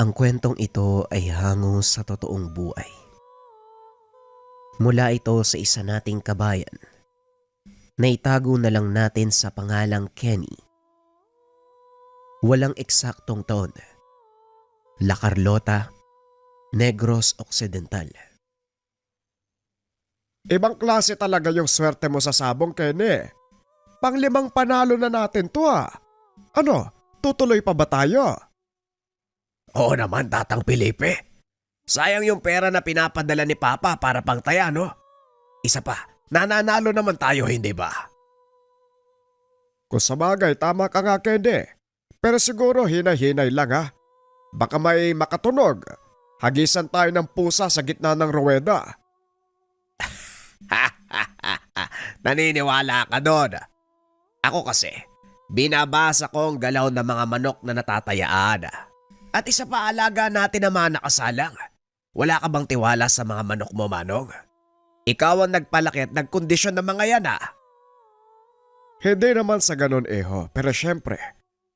Ang kwentong ito ay hango sa totoong buhay. Mula ito sa isa nating kabayan na itago na lang natin sa pangalang Kenny. Walang eksaktong taon. La Carlota, Negros Occidental. Ibang klase talaga yung swerte mo sa sabong, Kenny. Panglimang panalo na natin to ah. Ano, tutuloy pa ba tayo? Oo naman, Tatang Felipe. Sayang yung pera na pinapadala ni Papa para pangtaya, no? Isa pa, nananalo naman tayo, hindi ba? Kung sabagay, tama ka nga, Kenny. Pero siguro hinay-hinay lang ah. Baka may makatunog. Hagisan tayo ng pusa sa gitna ng ruweda. Naniniwala ka doon. Ako kasi, binabasa ko ang galaw ng mga manok na natatayaan. At isa pa, alaga natin ang mga nakasalang. Wala ka bang tiwala sa mga manok mo, Manong? Ikaw ang nagpalaki at nagkondisyon ng mga yan, ah. Hindi naman sa ganun, Eho. Pero syempre,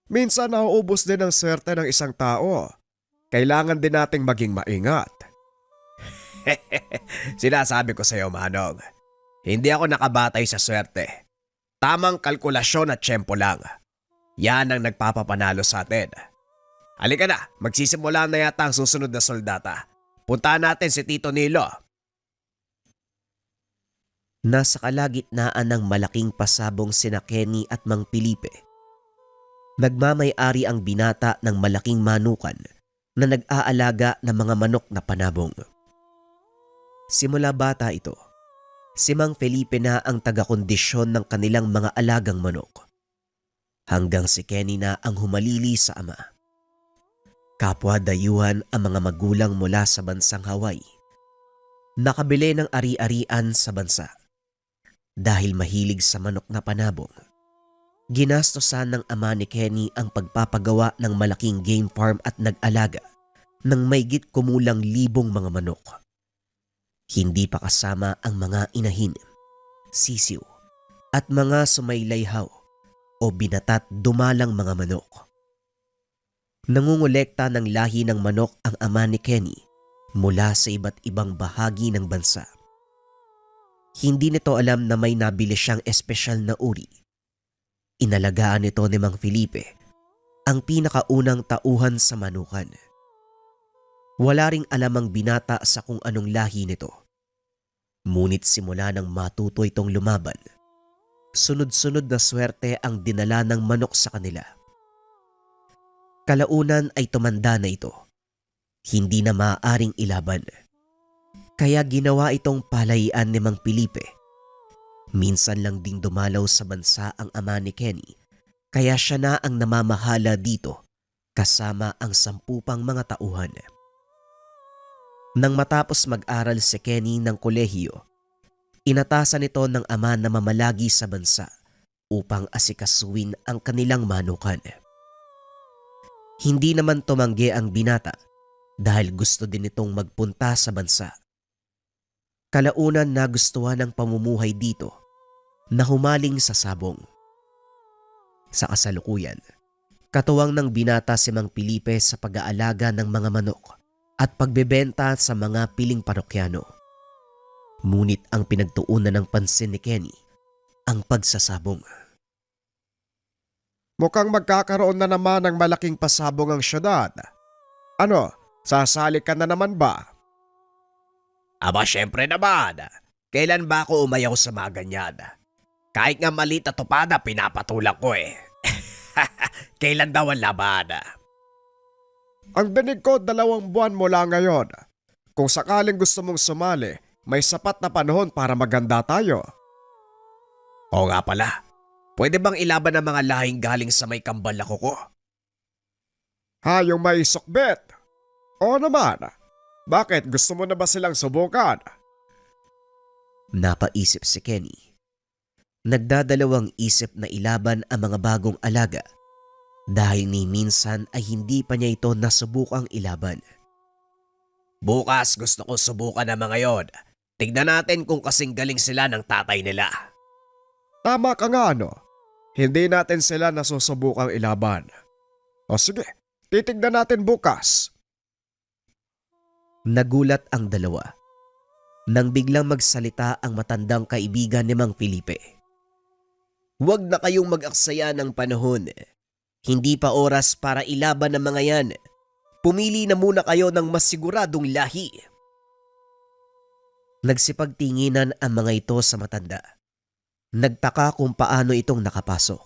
minsan nauubos din ang swerte ng isang tao. Kailangan din nating maging maingat. Sinasabi ko sa'yo, Manong. Hindi ako nakabatay sa swerte. Tamang kalkulasyon at tiyempo lang. Yan ang nagpapapanalo sa atin. Halika na, magsisimula na yata ang susunod na soldata. Puntahan natin si Tito Nilo. Nasa kalagitnaan ng malaking pasabong sina Kenny at Mang Felipe. Nagmamay-ari ang binata ng malaking manukan na nag-aalaga ng mga manok na panabong. Simula bata ito, si Mang Felipe na ang taga-kondisyon ng kanilang mga alagang manok. Hanggang si Kenny na ang humalili sa ama. Kapwa dayuhan ang mga magulang mula sa bansang Hawaii. Nakabili ng ari-arian sa bansa. Dahil mahilig sa manok na panabong, ginastosan ng ama ni Kenny ang pagpapagawa ng malaking game farm at nag-alaga ng maygit kumulang 1,000 mga manok. Hindi pa kasama ang mga inahin, sisiw at mga sumaylayhaw o binatat dumalang mga manok. Nangungulekta ng lahi ng manok ang ama ni Kenny mula sa iba't ibang bahagi ng bansa. Hindi nito alam na may nabili siyang espesyal na uri. Inalagaan nito ni Mang Felipe ang pinakaunang tauhan sa manukan. Wala ring alam ang binata sa kung anong lahi nito. Ngunit simula nang matuto itong lumaban, sunod-sunod na swerte ang dinala ng manok sa kanila. Kalaunan ay tumanda na ito. Hindi na maaaring ilaban. Kaya ginawa itong palaian ni Mang Felipe. Minsan lang ding dumalaw sa bansa ang ama ni Kenny, kaya siya na ang namamahala dito kasama ang 10 pang mga tauhan. Nang matapos mag-aral si Kenny ng kolehiyo, inatasan ito ng ama na mamalagi sa bansa upang asikasuin ang kanilang manukan. Hindi naman tumanggi ang binata dahil gusto din itong magpunta sa bansa. Kalaunan nagustuhan ng pamumuhay dito na humaling sa sabong. Sa kasalukuyan, katuwang ng binata si Mang Felipe sa pag-aalaga ng mga manok at pagbebenta sa mga piling parokyano. Ngunit ang pinagtuunan ng pansin ni Kenny, ang pagsasabong. Mukhang magkakaroon na naman ng malaking pasabong ang syudad. Ano, sasali ka na naman ba? Aba, syempre naman. Kailan ba ako umayaw sa mga ganyan? Kahit nga maliit na tupada, pinapatulak ko eh. Kailan daw ang laban? Ang dinig ko 2 buwan mula ngayon. Kung sakaling gusto mong sumali, may sapat na panahon para maganda tayo. Oo nga pala. Pwede bang ilaban ang mga lahing galing sa may kambal ako ko? Ha, yung may sukbet? Oo naman. Bakit? Gusto mo na ba silang subukan? Napaisip si Kenny. Nagdadalawang isip na ilaban ang mga bagong alaga dahil ni minsan ay hindi pa niya ito nasubukang ilaban. Bukas gusto ko subukan ang mga yon. Tignan natin kung kasing galing sila ng tatay nila. Tama ka nga ano. Hindi natin sila nasusubukang ilaban. O sige, titignan natin bukas. Nagulat ang dalawa nang biglang magsalita ang matandang kaibigan ni Mang Felipe. Huwag na kayong mag-aksaya ng panahon. Hindi pa oras para ilaban ng mga yan. Pumili na muna kayo ng mas siguradong lahi. Nagsipagtinginan ang mga ito sa matanda. Nagtaka kung paano itong nakapasok.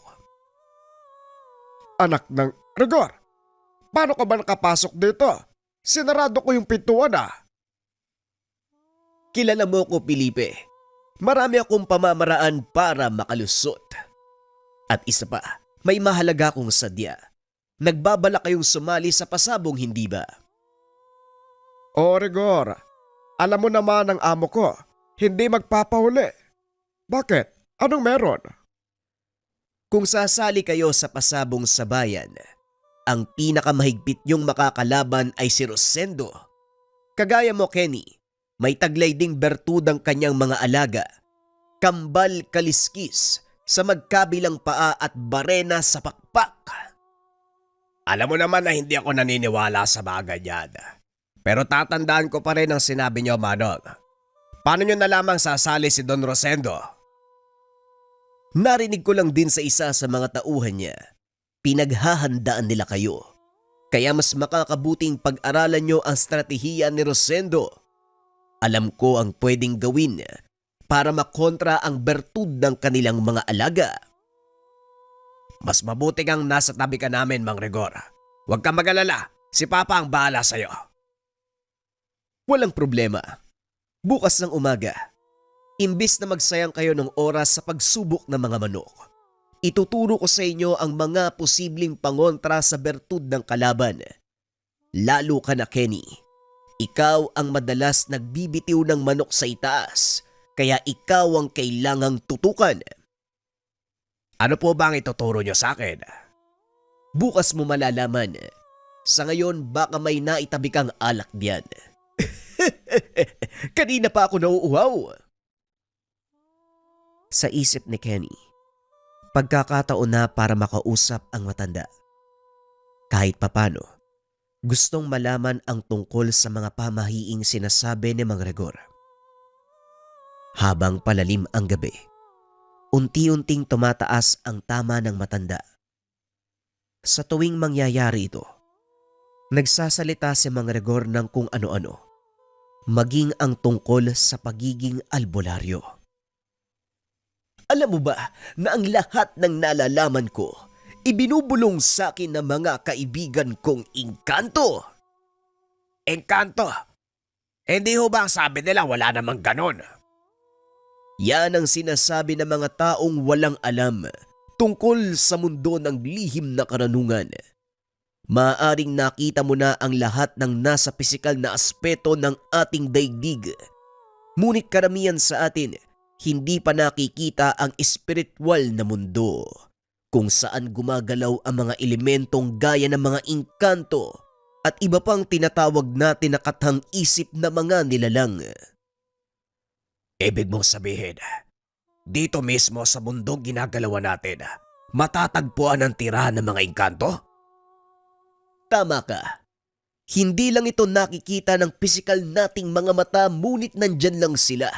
Anak ng Rigor, paano ka ba nakapasok dito? Sinarado ko yung pintuan ah. Kilala mo ko, Felipe. Marami akong pamamaraan para makalusot. At isa pa, may mahalaga kong sadya. Nagbabala kayong sumali sa pasabong, hindi ba? O Rigor, alam mo naman ang amo ko, hindi magpapahuli. Bakit? Anong meron? Kung sasali kayo sa pasabong sa bayan, ang pinakamahigpit niyong makakalaban ay si Rosendo. Kagaya mo, Kenny, may taglay ding bertudang kanyang mga alaga. Kambal kaliskis sa magkabilang paa at barena sa pakpak. Alam mo naman na hindi ako naniniwala sa bagay yan. Pero tatandaan ko pa rin ang sinabi niyo, Manong. Paano niyo nalamang sasali si Don Rosendo? Narinig ko lang din sa isa sa mga tauhan niya. Pinaghahandaan nila kayo. Kaya mas makakabuting pag-aralan niyo ang stratehiya ni Rosendo. Alam ko ang pwedeng gawin para makontra ang bertud ng kanilang mga alaga. Mas mabuti kang nasa tabi ka namin, Mang Rigor. Huwag kang mag-alala. Si Papa ang bahala sa'yo. Walang problema. Bukas ng umaga, imbis na magsayang kayo ng oras sa pagsubok ng mga manok, ituturo ko sa inyo ang mga posibleng pangontra sa bertud ng kalaban. Lalo ka na, Kenny. Ikaw ang madalas nagbibitiw ng manok sa itaas, kaya ikaw ang kailangang tutukan. Ano po ba ang ituturo nyo sa akin? Bukas mo malalaman. Sa ngayon, baka may naitabi kang alak diyan. Kanina pa ako nauuhaw. Sa isip ni Kenny, pagkakataon na para makausap ang matanda. Kahit papano, gustong malaman ang tungkol sa mga pamahiing sinasabi ni Mang Rigor. Habang palalim ang gabi, unti-unting tumataas ang tama ng matanda. Sa tuwing mangyayari ito, nagsasalita si Mang Rigor ng kung ano-ano, maging ang tungkol sa pagiging albularyo. Alam mo ba na ang lahat ng nalalaman ko, ibinubulong sa akin ng mga kaibigan kong engkanto? Engkanto? Hindi ho ba ang sabi nila wala namang ganon? Yan ang sinasabi ng mga taong walang alam tungkol sa mundo ng lihim na karanungan. Maaring nakita mo na ang lahat ng nasa pisikal na aspeto ng ating daigdig. Ngunit karamihan sa atin, hindi pa nakikita ang espiritual na mundo, kung saan gumagalaw ang mga elementong gaya ng mga engkanto at iba pang tinatawag natin na kathang-isip na mga nilalang. Ibig mong sabihin, dito mismo sa mundong ginagalawan natin, matatagpuan ang tirahan ng mga engkanto? Tama ka. Hindi lang ito nakikita ng pisikal nating mga mata, ngunit nandyan lang sila.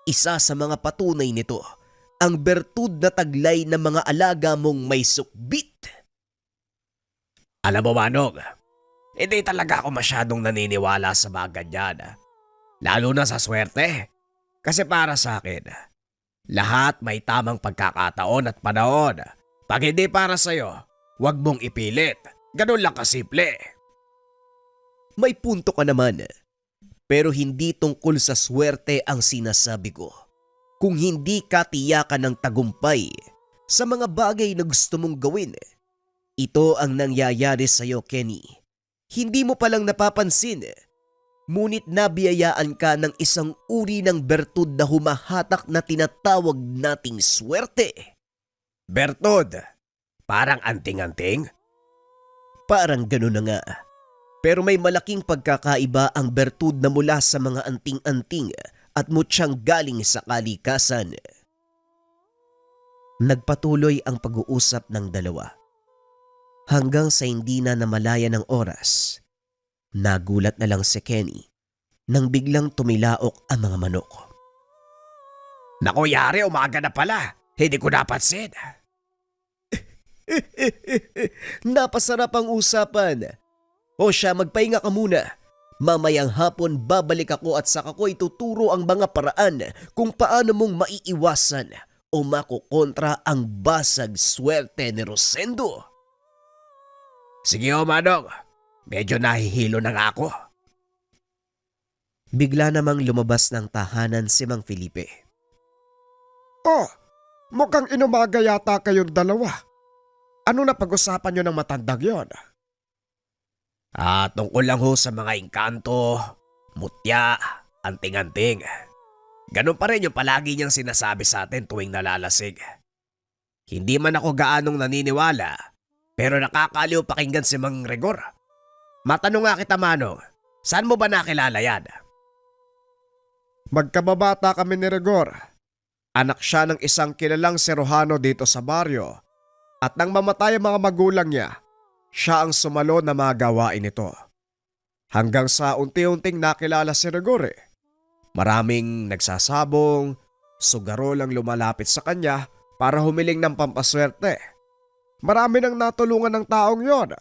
Isa sa mga patunay nito, ang bertud na taglay ng mga alaga mong may sukbit. Alam mo, Manong, hindi talaga ako masyadong naniniwala sa mga ganyan. Lalo na sa swerte. Kasi para sa akin, lahat may tamang pagkakataon at panahon. Pag hindi para sa'yo, huwag mong ipilit. Ganun lang kasimple. May punto ka naman. Pero hindi tungkol sa swerte ang sinasabi ko. Kung hindi ka tiyakan ng tagumpay sa mga bagay na gusto mong gawin, ito ang nangyayari sa'yo, Kenny. Hindi mo palang napapansin. Ngunit nabiyayaan ka ng isang uri ng bertud na humahatak na tinatawag nating swerte. Bertud? Parang anting-anting? Parang gano'n na nga. Pero may malaking pagkakaiba ang bertud na mula sa mga anting-anting at mutyang galing sa kalikasan. Nagpatuloy ang pag-uusap ng dalawa. Hanggang sa hindi na namalaya ng oras, nagulat na lang si Kenny nang biglang tumilaok ang mga manok. Naku yari, umaga na pala. Hindi ko napansin. Napasarap ang usapan. O siya, magpahinga ka muna. Mamayang hapon babalik ako at saka ko ituturo ang mga paraan kung paano mong maiiwasan o makukontra ang basag swerte ni Rosendo. Sige ho, Manong. Medyo nahihilo na nga ako. Bigla namang lumabas ng tahanan si Mang Felipe. Oh, mukhang inumaga yata kayong dalawa. Ano na pag-usapan nyo ng matandang yon? Tungkol lang ho sa mga engkanto, mutya, anting-anting. Ganun pa rin yung palagi niyang sinasabi sa atin tuwing nalalasig. Hindi man ako gaanong naniniwala, pero nakakaliw pakinggan si Mang Rigor. Matanong nga kita, Manong, saan mo ba nakilala yan? Magkababata kami ni Rigor. Anak siya ng isang kilalang Serojano dito sa baryo. At nang mamatay ang mga magulang niya, siya ang sumalo na mga gawain ito. Hanggang sa unti-unting nakilala si Rigor. Maraming nagsasabong, sugarol ang lumalapit sa kanya para humiling ng pampaswerte. Marami nang natulungan ng taong yon,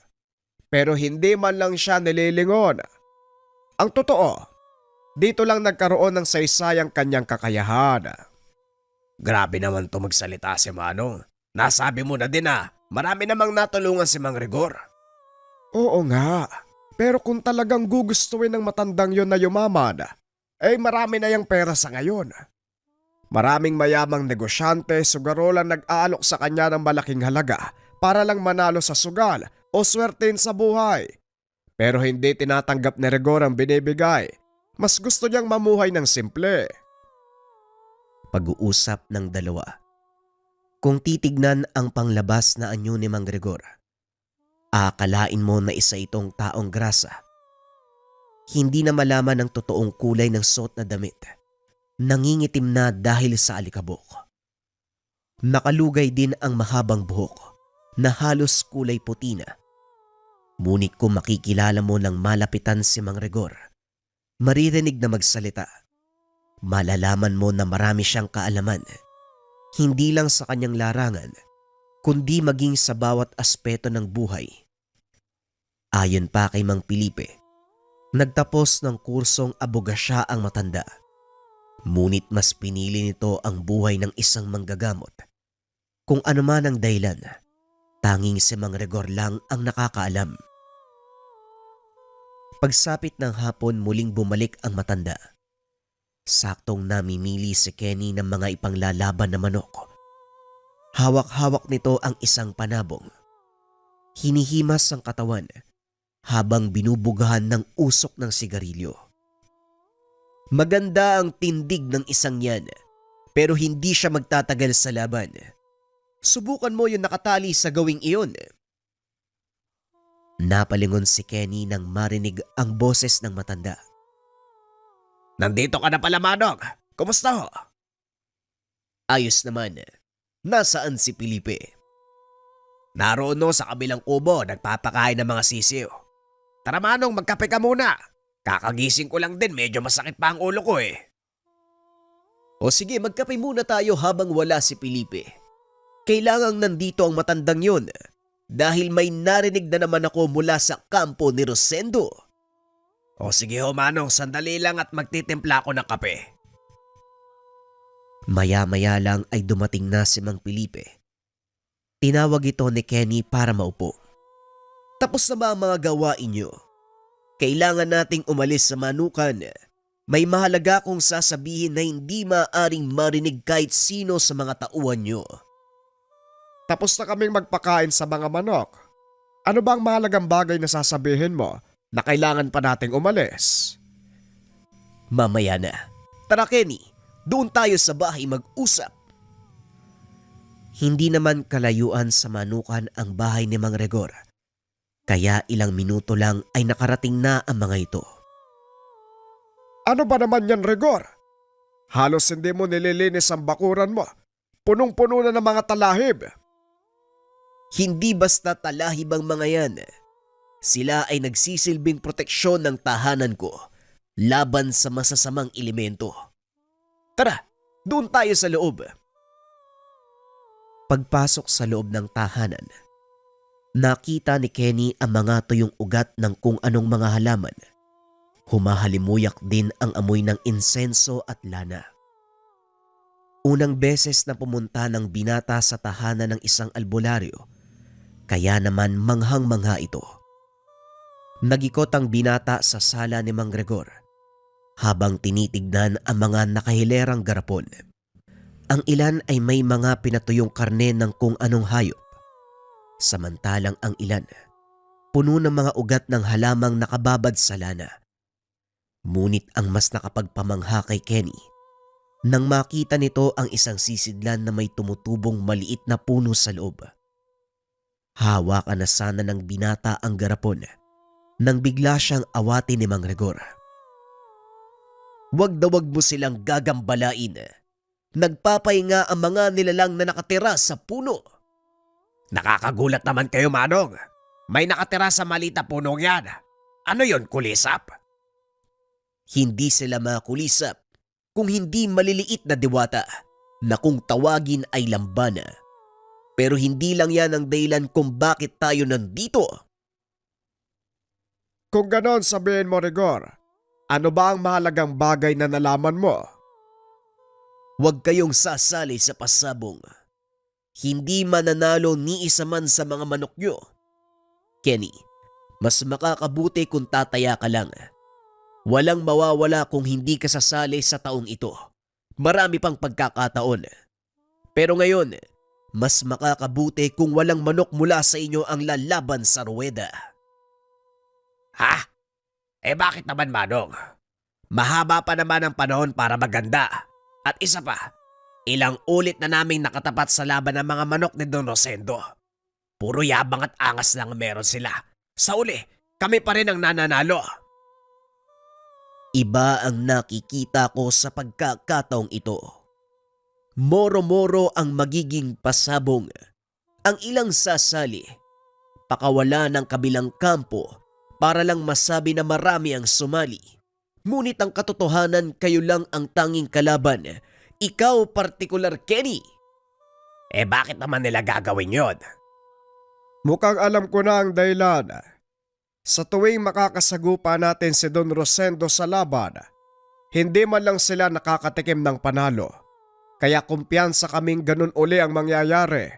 pero hindi man lang siya nililingon. Ang totoo, dito lang nagkaroon ng saysayang kanyang kakayahan. Grabe naman to magsalita si Manong. Nasabi mo na din marami namang natulungan si Mang Rigor. Oo nga, pero kung talagang gugustuhin ng matandang yon na yumaman, marami na yung pera sa ngayon. Maraming mayamang negosyante sugarolan nag-aalok sa kanya ng malaking halaga para lang manalo sa sugal o swertein sa buhay. Pero hindi tinatanggap ni Rigor ang binibigay. Mas gusto niyang mamuhay ng simple. Pag-uusap ng dalawa. Kung titignan ang panglabas na anyo ni Mang Rigor, aakalain mo na isa itong taong grasa. Hindi na malaman ang totoong kulay ng suot na damit. Nangingitim na dahil sa alikabok. Nakalugay din ang mahabang buhok na halos kulay puti na. Ngunit kung makikilala mo ng malapitan si Mang Rigor, maririnig na magsalita. Malalaman mo na marami siyang kaalaman. Hindi lang sa kanyang larangan, kundi maging sa bawat aspeto ng buhay. Ayon pa kay Mang Felipe, nagtapos ng kursong abogasya ang matanda. Ngunit mas pinili nito ang buhay ng isang manggagamot. Kung ano man ang dahilan, tanging si Mang Rigor lang ang nakakaalam. Pagsapit ng hapon muling bumalik ang matanda. Saktong namimili si Kenny ng mga ipanglalaban na manok. Hawak-hawak nito ang isang panabong. Hinihimas ang katawan habang binubugahan ng usok ng sigarilyo. Maganda ang tindig ng isang yan, pero hindi siya magtatagal sa laban. Subukan mo yung nakatali sa gawing iyon. Napalingon si Kenny nang marinig ang boses ng matanda. Nandito ka na pala, Manong. Kumusta ho? Ayos naman. Nasaan si Felipe? Naroon no sa kabilang kubo, nagpapakain ng mga sisiw. Tara, Manong, magkape ka muna. Kakagising ko lang din, medyo masakit pa ang ulo ko . O sige, magkape muna tayo habang wala si Felipe. Kailangang nandito ang matandang yun dahil may narinig na naman ako mula sa kampo ni Rosendo. O sige ho, Manong, sandali lang at magtitimpla ako ng kape. Maya-maya lang ay dumating na si Mang Felipe. Tinawag ito ni Kenny para maupo. Tapos na ba ang mga gawain niyo? Kailangan nating umalis sa manukan. May mahalaga kong sasabihin na hindi maaaring marinig kahit sino sa mga tauhan niyo. Tapos na kaming magpakain sa mga manok. Ano ba ang mahalagang bagay na sasabihin mo na kailangan pa nating umalis? Mamaya na. Tara Kenny, doon tayo sa bahay mag-usap. Hindi naman kalayuan sa manukan ang bahay ni Mang Rigor. Kaya ilang minuto lang ay nakarating na ang mga ito. Ano ba naman yan, Rigor? Halos hindi mo nililinis ang bakuran mo. Punong-puno na ng mga talahib. Hindi basta talahib ang mga yan. Sila ay nagsisilbing proteksyon ng tahanan ko laban sa masasamang elemento. Tara, doon tayo sa loob. Pagpasok sa loob ng tahanan, nakita ni Kenny ang mga tuyong ugat ng kung anong mga halaman. Humahalimuyak din ang amoy ng insenso at lana. Unang beses na pumunta ng binata sa tahanan ng isang albularyo, kaya naman manghang-mangha ito. Nagikot ang binata sa sala ni Mang Gregor habang tinitignan ang mga nakahilerang garapon. Ang ilan ay may mga pinatuyong karne ng kung anong hayop, samantalang ang ilan puno ng mga ugat ng halamang nakababad sa lana. Ngunit ang mas nakapagpamangha kay Kenny nang makita nito ang isang sisidlan na may tumutubong maliit na puno sa loob. Hawakan na sana ng binata ang garapon nang bigla siyang awatin ni Mang Gregor. Wag na wag mo silang gagambalain. Nagpapahinga ang mga nilalang na nakatira sa puno. Nakakagulat naman kayo, Manong. May nakatira sa malita punong yan. Ano yon, kulisap? Hindi sila makulisap kung hindi maliliit na diwata na kung tawagin ay lambana. Pero hindi lang yan ang dahilan kung bakit tayo nandito. Kung ganon sabihin mo, Rigor, ano ba ang mahalagang bagay na nalaman mo? Huwag kayong sasali sa pasabong. Hindi mananalo ni isa man sa mga manok nyo. Kenny, mas makakabuti kung tataya ka lang. Walang mawawala kung hindi ka sasali sa taong ito. Marami pang pagkakataon. Pero ngayon, mas makakabuti kung walang manok mula sa inyo ang lalaban sa ruweda. Ha? Bakit naman, Manong? Mahaba pa naman ang panahon para maganda. At isa pa, ilang ulit na naming nakatapat sa laban ng mga manok ni Don Rosendo. Puro yabang at angas lang meron sila. Sa uli, kami pa rin ang nananalo. Iba ang nakikita ko sa pagkakataong ito. Moro-moro ang magiging pasabong. Ang ilang sasali, pakawala ng kabilang kampo para lang masabi na marami ang sumali. Ngunit ang katotohanan, kayo lang ang tanging kalaban. Ikaw partikular, Kenny. Bakit naman nila gagawin yon? Mukhang alam ko na ang dahilan. Sa tuwing makakasagupa natin si Don Rosendo sa laban, hindi man lang sila nakakatikim ng panalo. Kaya kumpiyansa kaming ganun uli ang mangyayari.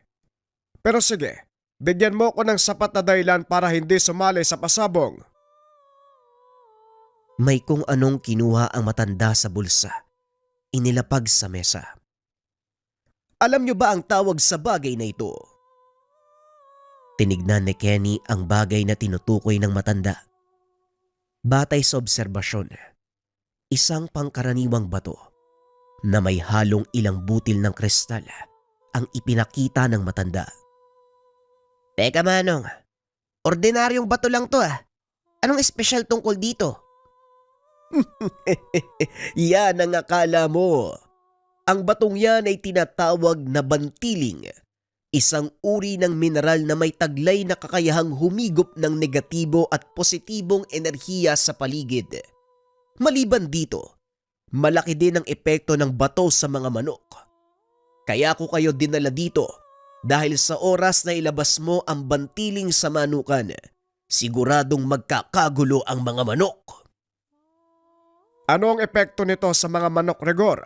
Pero sige, bigyan mo ko ng sapat na dahilan para hindi sumali sa pasabong. May kung anong kinuha ang matanda sa bulsa. Inilapag sa mesa. Alam niyo ba ang tawag sa bagay na ito? Tinignan ni Kenny ang bagay na tinutukoy ng matanda. Batay sa obserbasyon, isang pangkaraniwang bato na may halong ilang butil ng kristal ang ipinakita ng matanda. Teka, Manong, ordinaryong bato lang to ah. Anong espesyal tungkol dito? Yan ang akala mo. Ang batong yan ay tinatawag na bantiling, isang uri ng mineral na may taglay na kakayahang humigop ng negatibo at positibong enerhiya sa paligid. Maliban dito, malaki din ang epekto ng bato sa mga manok. Kaya ko kayo dinala dito dahil sa oras na ilabas mo ang bantiling sa manukan, siguradong magkakagulo ang mga manok. Ano ang epekto nito sa mga manok, Rigor?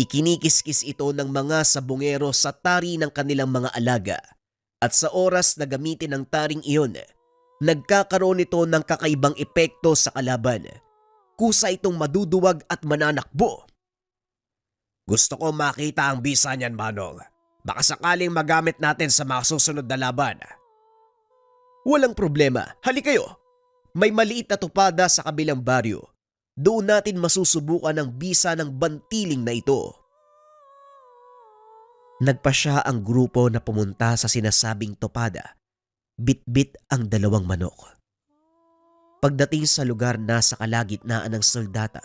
Ikinikiskis ito ng mga sabungero sa tari ng kanilang mga alaga at sa oras na gamitin ang taring iyon, nagkakaroon ito ng kakaibang epekto sa kalaban. Kusa itong maduduwag at mananakbo. Gusto ko makita ang bisa niyan, Manong. Baka sakaling magamit natin sa mga susunod na laban. Walang problema, hali kayo. May maliit na tupada sa kabilang baryo. Doon natin masusubukan ang bisa ng bantiling na ito. Nagpa siya ang grupo na pumunta sa sinasabing tupada. Bit-bit ang dalawang manok. Pagdating sa lugar, nasa kalagitnaan ng soldata,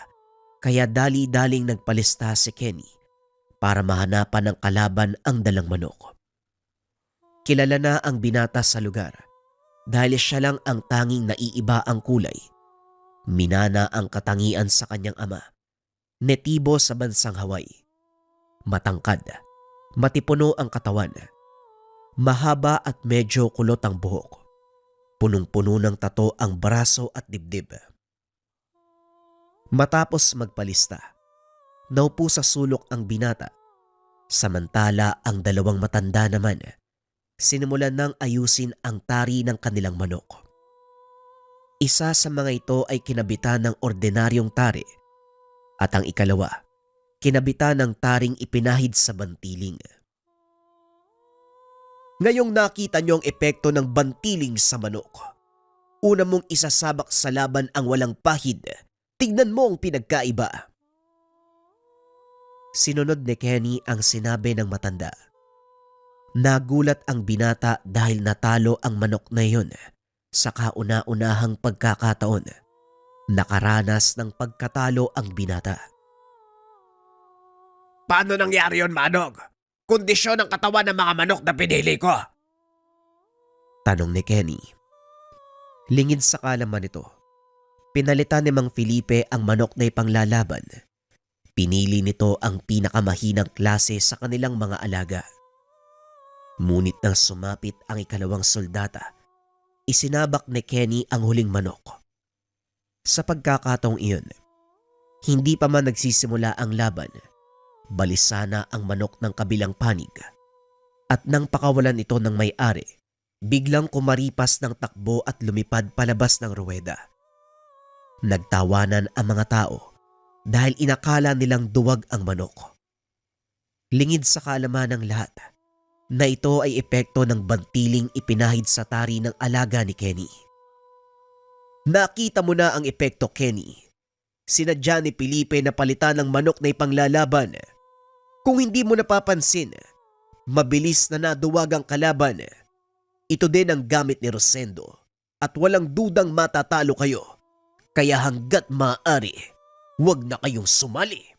kaya dali-daling nagpalista si Kenny para mahanapan ng kalaban ang dalang manok. Kilala na ang binata sa lugar dahil siya lang ang tanging naiiba ang kulay. Minana ang katangian sa kanyang ama. Netibo sa bansang Hawaii. Matangkad, matipuno ang katawan. Mahaba at medyo kulot ang buhok. Punong-puno ng tato ang braso at dibdib. Matapos magpalista, naupo sa sulok ang binata. Samantala ang dalawang matanda naman, sinimulan nang ayusin ang tari ng kanilang manok. Isa sa mga ito ay kinabitan ng ordinaryong tari at ang ikalawa, kinabitan ng taring ipinahid sa bantiling. Ngayong nakita niyo ang epekto ng bantiling sa manok, una mong isasabak sa laban ang walang pahid. Tignan mo ang pinagkaiba. Sinunod ni Kenny ang sinabi ng matanda. Nagulat ang binata dahil natalo ang manok na iyon sa kauna-unahang pagkakataon. Nakaranas ng pagkatalo ang binata. Paano nangyari yon, Manong? Kondisyon ng katawan ng mga manok na pinili ko. Tanong ni Kenny. Lingid sa kalaman nito, pinalitan ni Mang Felipe ang manok na ipanglalaban. Pinili nito ang pinakamahinang klase sa kanilang mga alaga. Ngunit nang sumapit ang ikalawang soldata, isinabak ni Kenny ang huling manok. Sa pagkakataong iyon, hindi pa man nagsisimula ang laban, balisana ang manok ng kabilang panig. At nang pakawalan ito ng may-ari, biglang kumaripas ng takbo at lumipad palabas ng ruweda. Nagtawanan ang mga tao dahil inakala nilang duwag ang manok. Lingid sa kaalaman ng lahat na ito ay epekto ng bantiling ipinahid sa tari ng alaga ni Kenny. Nakita mo na ang epekto, Kenny. Sinadya ni Felipe na palitan ng manok na ipanglalaban. Kung hindi mo napapansin, mabilis na naduwag ang kalaban. Ito din ang gamit ni Rosendo at walang dudang matatalo kayo. Kaya hanggat maaari, huwag na kayong sumali.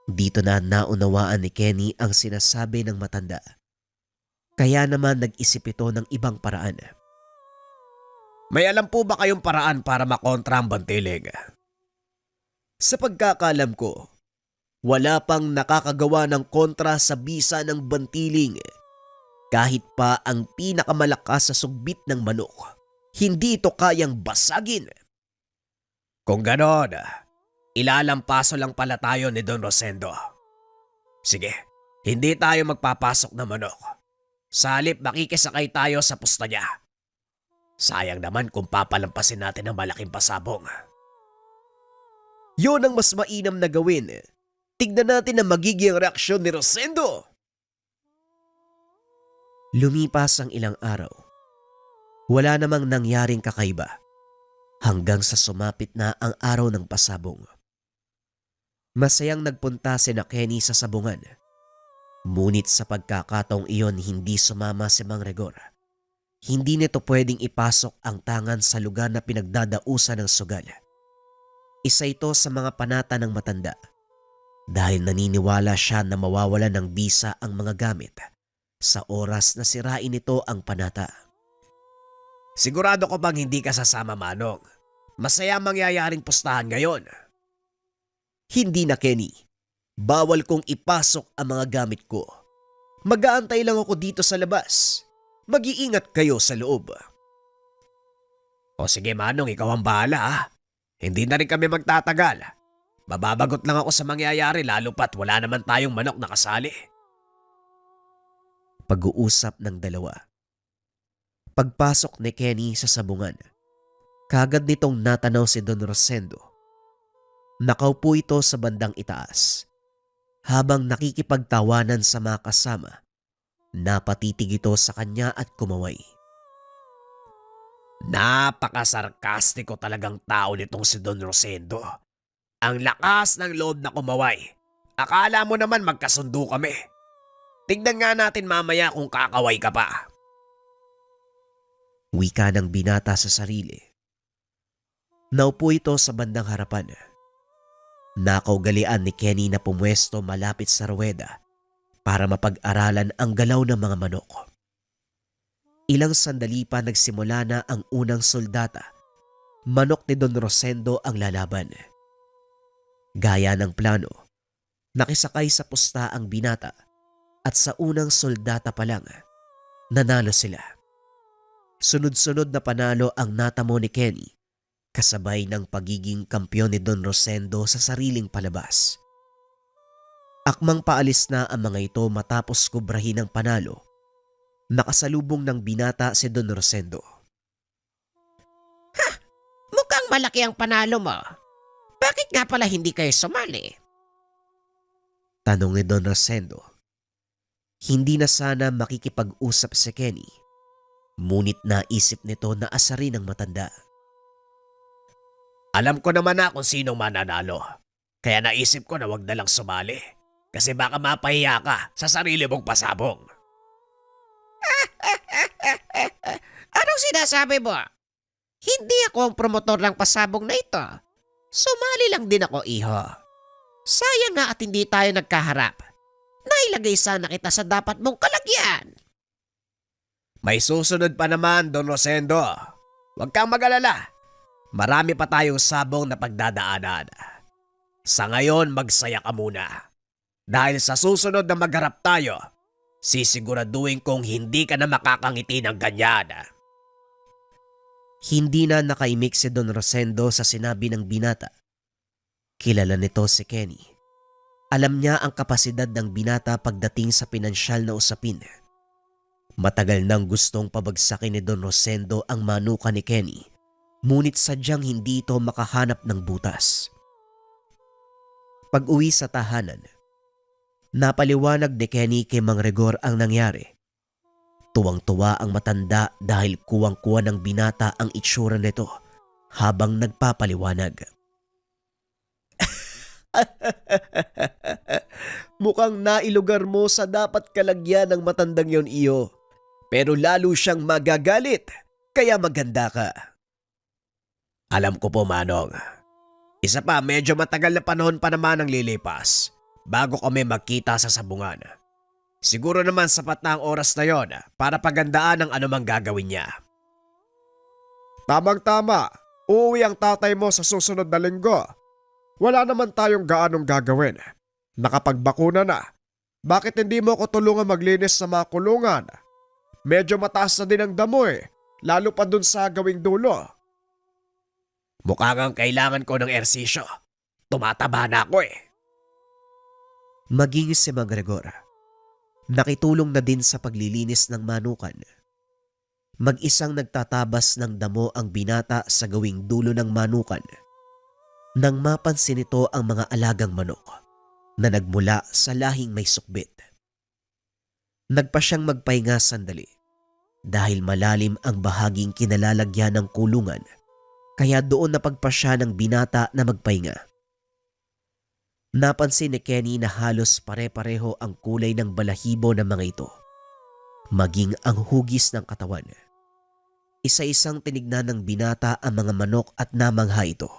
Dito na naunawaan ni Kenny ang sinasabi ng matanda. Kaya naman nag-isip ito ng ibang paraan. May alam po ba kayong paraan para makontra ang bantiling? Sa pagkakalam ko, wala pang nakakagawa ng kontra sa bisa ng bantiling. Kahit pa ang pinakamalakas sa sugbit ng manok, hindi ito kayang basagin. Kung ganon, ilalampaso lang pala tayo ni Don Rosendo. Sige, hindi tayo magpapasok na manok. Sa halip makikisakay tayo sa pusta niya. Sayang naman kung papalampasin natin ang malaking pasabong. Yon ang mas mainam na gawin. Tignan natin ang magiging reaksyon ni Rosendo. Lumipas ang ilang araw. Wala namang nangyaring kakaiba hanggang sa sumapit na ang araw ng pasabong. Masayang nagpunta si Kenny sa sabungan. Ngunit sa pagkakataong iyon hindi sumama si Mang Rigor. Hindi nito pwedeng ipasok ang tangan sa lugar na pinagdadausan ng sugal. Isa ito sa mga panata ng matanda dahil naniniwala siya na mawawalan ng bisa ang mga gamit sa oras na sirain nito ang panata. Sigurado ko bang hindi ka sasama, Manong? Masaya mangyayaring pustahan ngayon. Hindi na, Kenny. Bawal kong ipasok ang mga gamit ko. Mag-aantay lang ako dito sa labas. Mag-iingat kayo sa loob. O sige, Manong, ikaw ang bahala ha. Hindi na rin kami magtatagal. Mababagot lang ako sa mangyayari lalo pat wala naman tayong manok na kasali. Pag-uusap ng dalawa. Pagpasok ni Kenny sa sabungan, kagad nitong natanaw si Don Rosendo. Nakaupo ito sa bandang itaas. Habang nakikipagtawanan sa mga kasama, napatitig ito sa kanya at kumaway. Napakasarkastiko talagang tao nitong si Don Rosendo. Ang lakas ng loob na kumaway. Akala mo naman magkasundo kami. Tignan nga natin mamaya kung kakaway ka pa. Wika ng binata sa sarili. Naupo ito sa bandang harapan. Nakaugalian ni Kenny na pumwesto malapit sa ruweda para mapag-aralan ang galaw ng mga manok. Ilang sandali pa nagsimula na ang unang soldata manok ni Don Rosendo ang lalaban. Gaya ng plano, nakisakay sa pusta ang binata at sa unang soldata pa lang, nanalo sila. Sunod-sunod na panalo ang natamo ni Kenny kasabay ng pagiging kampyon ni Don Rosendo sa sariling palabas. Akmang paalis na ang mga ito matapos kubrahin ang panalo. Nakasalubong ng binata si Don Rosendo. Mukhang malaki ang panalo mo. Bakit nga pala hindi kayo sumali? Tanong ni Don Rosendo. Hindi na sana makikipag-usap si Kenny, ngunit naisip nito na asarin ang matanda. Alam ko naman na kung sinong mananalo. Kaya naisip ko na wag na lang sumali. Kasi baka mapahiya ka sa sarili mong pasabong. Anong sinasabi mo? Hindi ako ang promotor ng pasabong na ito. Sumali lang din ako, iho. Sayang nga at hindi tayo nagkaharap. Nailagay sana kita sa dapat mong kalagyan. May susunod pa naman, Don Rosendo. Huwag kang mag-alala. Marami pa tayong sabong na pagdadaanan. Sa ngayon, magsaya ka muna. Dahil sa susunod na magharap tayo, sisiguraduhin kong hindi ka na makakangiti ng ganyan. Hindi na nakaimik si Don Rosendo sa sinabi ng binata. Kilala nito si Kenny. Alam niya ang kapasidad ng binata pagdating sa pinansyal na usapin. Matagal nang gustong pabagsakin ni Don Rosendo ang manuka ni Kenny, ngunit sadyang hindi ito makahanap ng butas. Pag-uwi sa tahanan, napaliwanag ni Kenny kay Mang Rigor ang nangyari. Tuwang-tuwa ang matanda dahil kuwang-kuwa ng binata ang itsura nito habang nagpapaliwanag. Mukhang nailugar mo sa dapat kalagyan ng matandang yon, iyo. Pero lalo siyang magagalit, kaya maganda ka. Alam ko po, Manong. Isa pa, medyo matagal na panahon pa naman ang lilipas bago kami magkita sa sabungan. Siguro naman sapat na ang oras na yon para pagandaan ang anumang gagawin niya. Tamang-tama, uuwi ang tatay mo sa susunod na linggo. Wala naman tayong gaanong gagawin. Nakapagbakuna na. Bakit hindi mo ko tulungan maglinis sa mga kulungan? Medyo mataas na din ang damo lalo pa dun sa gawing dulo. Mukhang ang kailangan ko ng ersisyo. Tumataba na ako . Maging si Mang Rigor, nakitulong na din sa paglilinis ng manukan. Mag-isang nagtatabas ng damo ang binata sa gawing dulo ng manukan. Nang mapansin nito ang mga alagang manok na nagmula sa lahing may sukbit. Nagpa siyang magpahinga sandali dahil malalim ang bahaging kinalalagyan ng kulungan, kaya doon napagpasya ng binata na magpahinga. Napansin ni Kenny na halos pare-pareho ang kulay ng balahibo ng mga ito, maging ang hugis ng katawan. Isa-isang tinignan ng binata ang mga manok at namangha ito.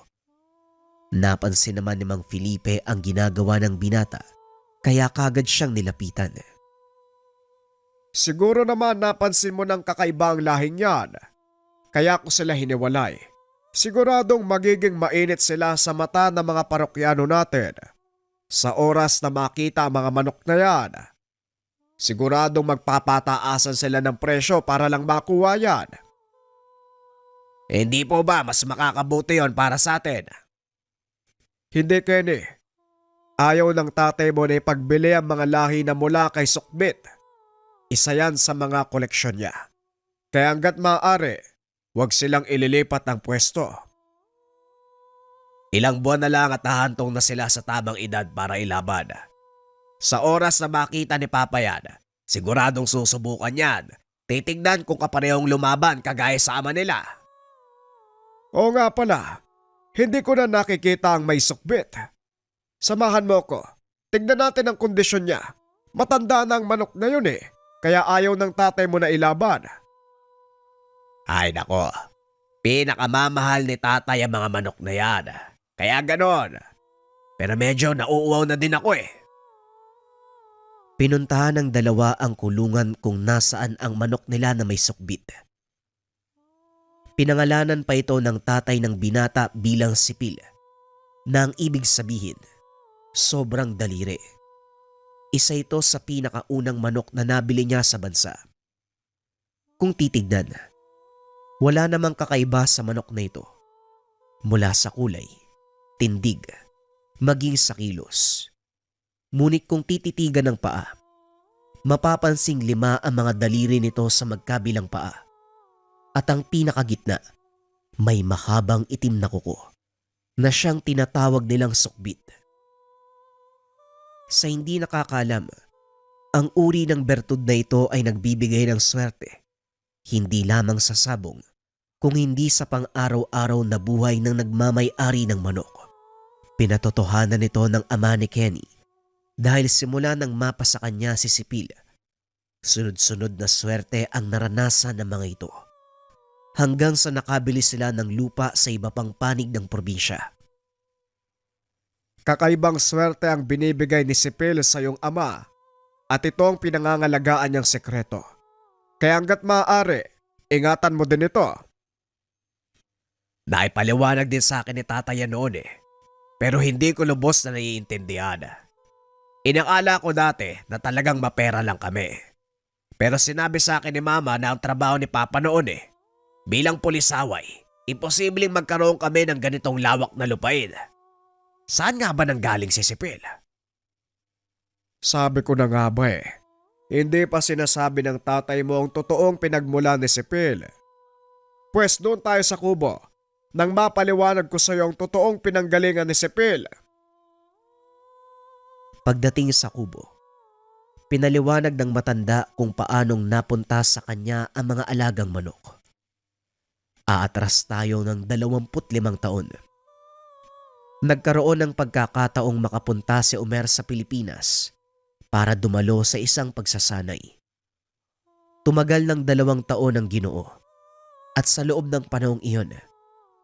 Napansin naman ni Mang Felipe ang ginagawa ng binata, kaya kagad siyang nilapitan. Siguro naman napansin mo ng kakaiba ang lahing yan. Kaya ko sila hiniwalay. Siguradong magiging mainit sila sa mata ng mga parokyano natin. Sa oras na makita ang mga manok na yan, siguradong magpapataasan sila ng presyo para lang makuha yan. Hindi po ba mas makakabuti yon para sa atin? Hindi, Kenny. Ayaw ng tatay mo na ipagbili ang mga lahi na mula kay Sukbit. Isa yan sa mga koleksyon niya. Kaya hanggat maaari, huwag silang ililipat ng pwesto. Ilang buwan na lang at nahantong na sila sa tamang edad para ilaban. Sa oras na makita ni Papa yan, siguradong susubukan yan. Titignan kung kaparehong lumaban kagaya sa ama nila. Oo nga pala, hindi ko na nakikita ang may Sukbit. Samahan mo ko. Tignan natin ang kondisyon niya. Matanda na ang manok na yun kaya ayaw ng tatay mo na ilaban. Ay nako, pinakamamahal ni tatay ang mga manok na yan. Kaya ganon. Pero medyo nauuwaw na din ako . Pinuntahan ng dalawa ang kulungan kung nasaan ang manok nila na may sukbit. Pinangalanan pa ito ng tatay ng binata bilang Sipil, na ang ibig sabihin, sobrang daliri. Isa ito sa pinakaunang manok na nabili niya sa bansa. Kung titignan, wala namang kakaiba sa manok na ito. Mula sa kulay, tindig, maging sa kilos. Ngunit kung tititigan ng paa, mapapansing 5 ang mga daliri nito sa magkabilang paa. At ang pinakagitna, may mahabang itim na kuko na siyang tinatawag nilang sukbit. Sa hindi nakakalam, ang uri ng bertud na ito ay nagbibigay ng swerte, hindi lamang sa sabong, kung hindi sa pang-araw-araw na buhay ng nagmamay-ari ng manok. Pinatotohanan nito ng ama ni Kenny dahil simula nang mapa sa kanya si Sipil, sunod-sunod na swerte ang naranasan ng mga ito, hanggang sa nakabili sila ng lupa sa iba pang panig ng probinsya. Kakaibang swerte ang binibigay ni Sipil sa iyong ama at ito ang pinangangalagaan niyang sekreto. Kaya hanggat maaari, ingatan mo din ito. Naipaliwanag din sa akin ni tatay yan noon pero hindi ko lubos na naiintindihan. Inakala ko dati na talagang mapera lang kami. Pero sinabi sa akin ni mama na ang trabaho ni papa noon bilang pulisaway, imposibleng magkaroon kami ng ganitong lawak na lupain. Saan nga ba nanggaling si Sipil? Sabi ko na nga ba hindi pa sinasabi ng tatay mo ang totoong pinagmula ni Sipil. Pwes doon tayo sa kubo nang mapaliwanag ko sa iyo ang totoong pinanggalingan ni Sipil. Pagdating sa kubo, pinaliwanag ng matanda kung paanong napunta sa kanya ang mga alagang manok. Aatras tayo ng 25 taon. Nagkaroon ng pagkakataong makapunta si Omer sa Pilipinas para dumalo sa isang pagsasanay. Tumagal ng 2 taon ang Ginoo at sa loob ng panahong iyon,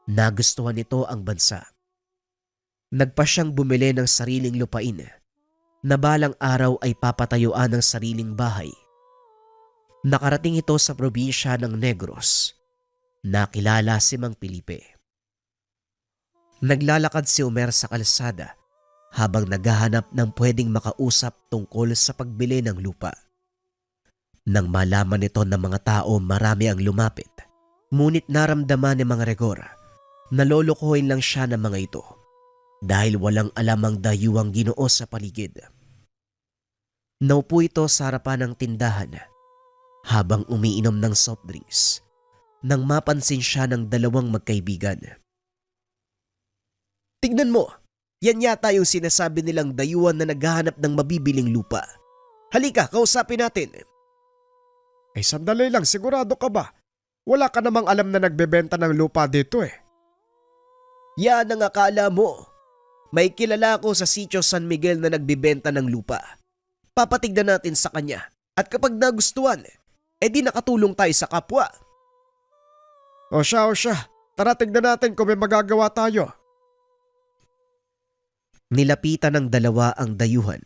nagustuhan nito ang bansa. Nagpa siyang bumili ng sariling lupain na balang araw ay papatayuan ng sariling bahay. Nakarating ito sa probinsya ng Negros. Nakilala si Mang Felipe. Naglalakad si Omer sa kalsada habang naghahanap ng pwedeng makausap tungkol sa pagbili ng lupa. Nang malaman nito ng mga tao marami ang lumapit, ngunit naramdaman ni Mang Rigor na lolokohin lang siya ng mga ito dahil walang alam ang dayuhang Ginoo sa paligid. Naupo ito sa harapan ng tindahan habang umiinom ng soft drinks nang mapansin siya ng 2 magkaibigan. Tignan mo, yan yata yung sinasabi nilang dayuhan na naghahanap ng mabibiling lupa. Halika, kausapin natin. Ay sandali lang, sigurado ka ba? Wala ka namang alam na nagbebenta ng lupa dito Yan ang akala mo. May kilala ko sa sitio San Miguel na nagbibenta ng lupa. Papatignan natin sa kanya at kapag nagustuhan, edi nakatulong tayo sa kapwa. O siya, tara tignan natin kung may magagawa tayo. Nilapitan ng 2 ang dayuhan.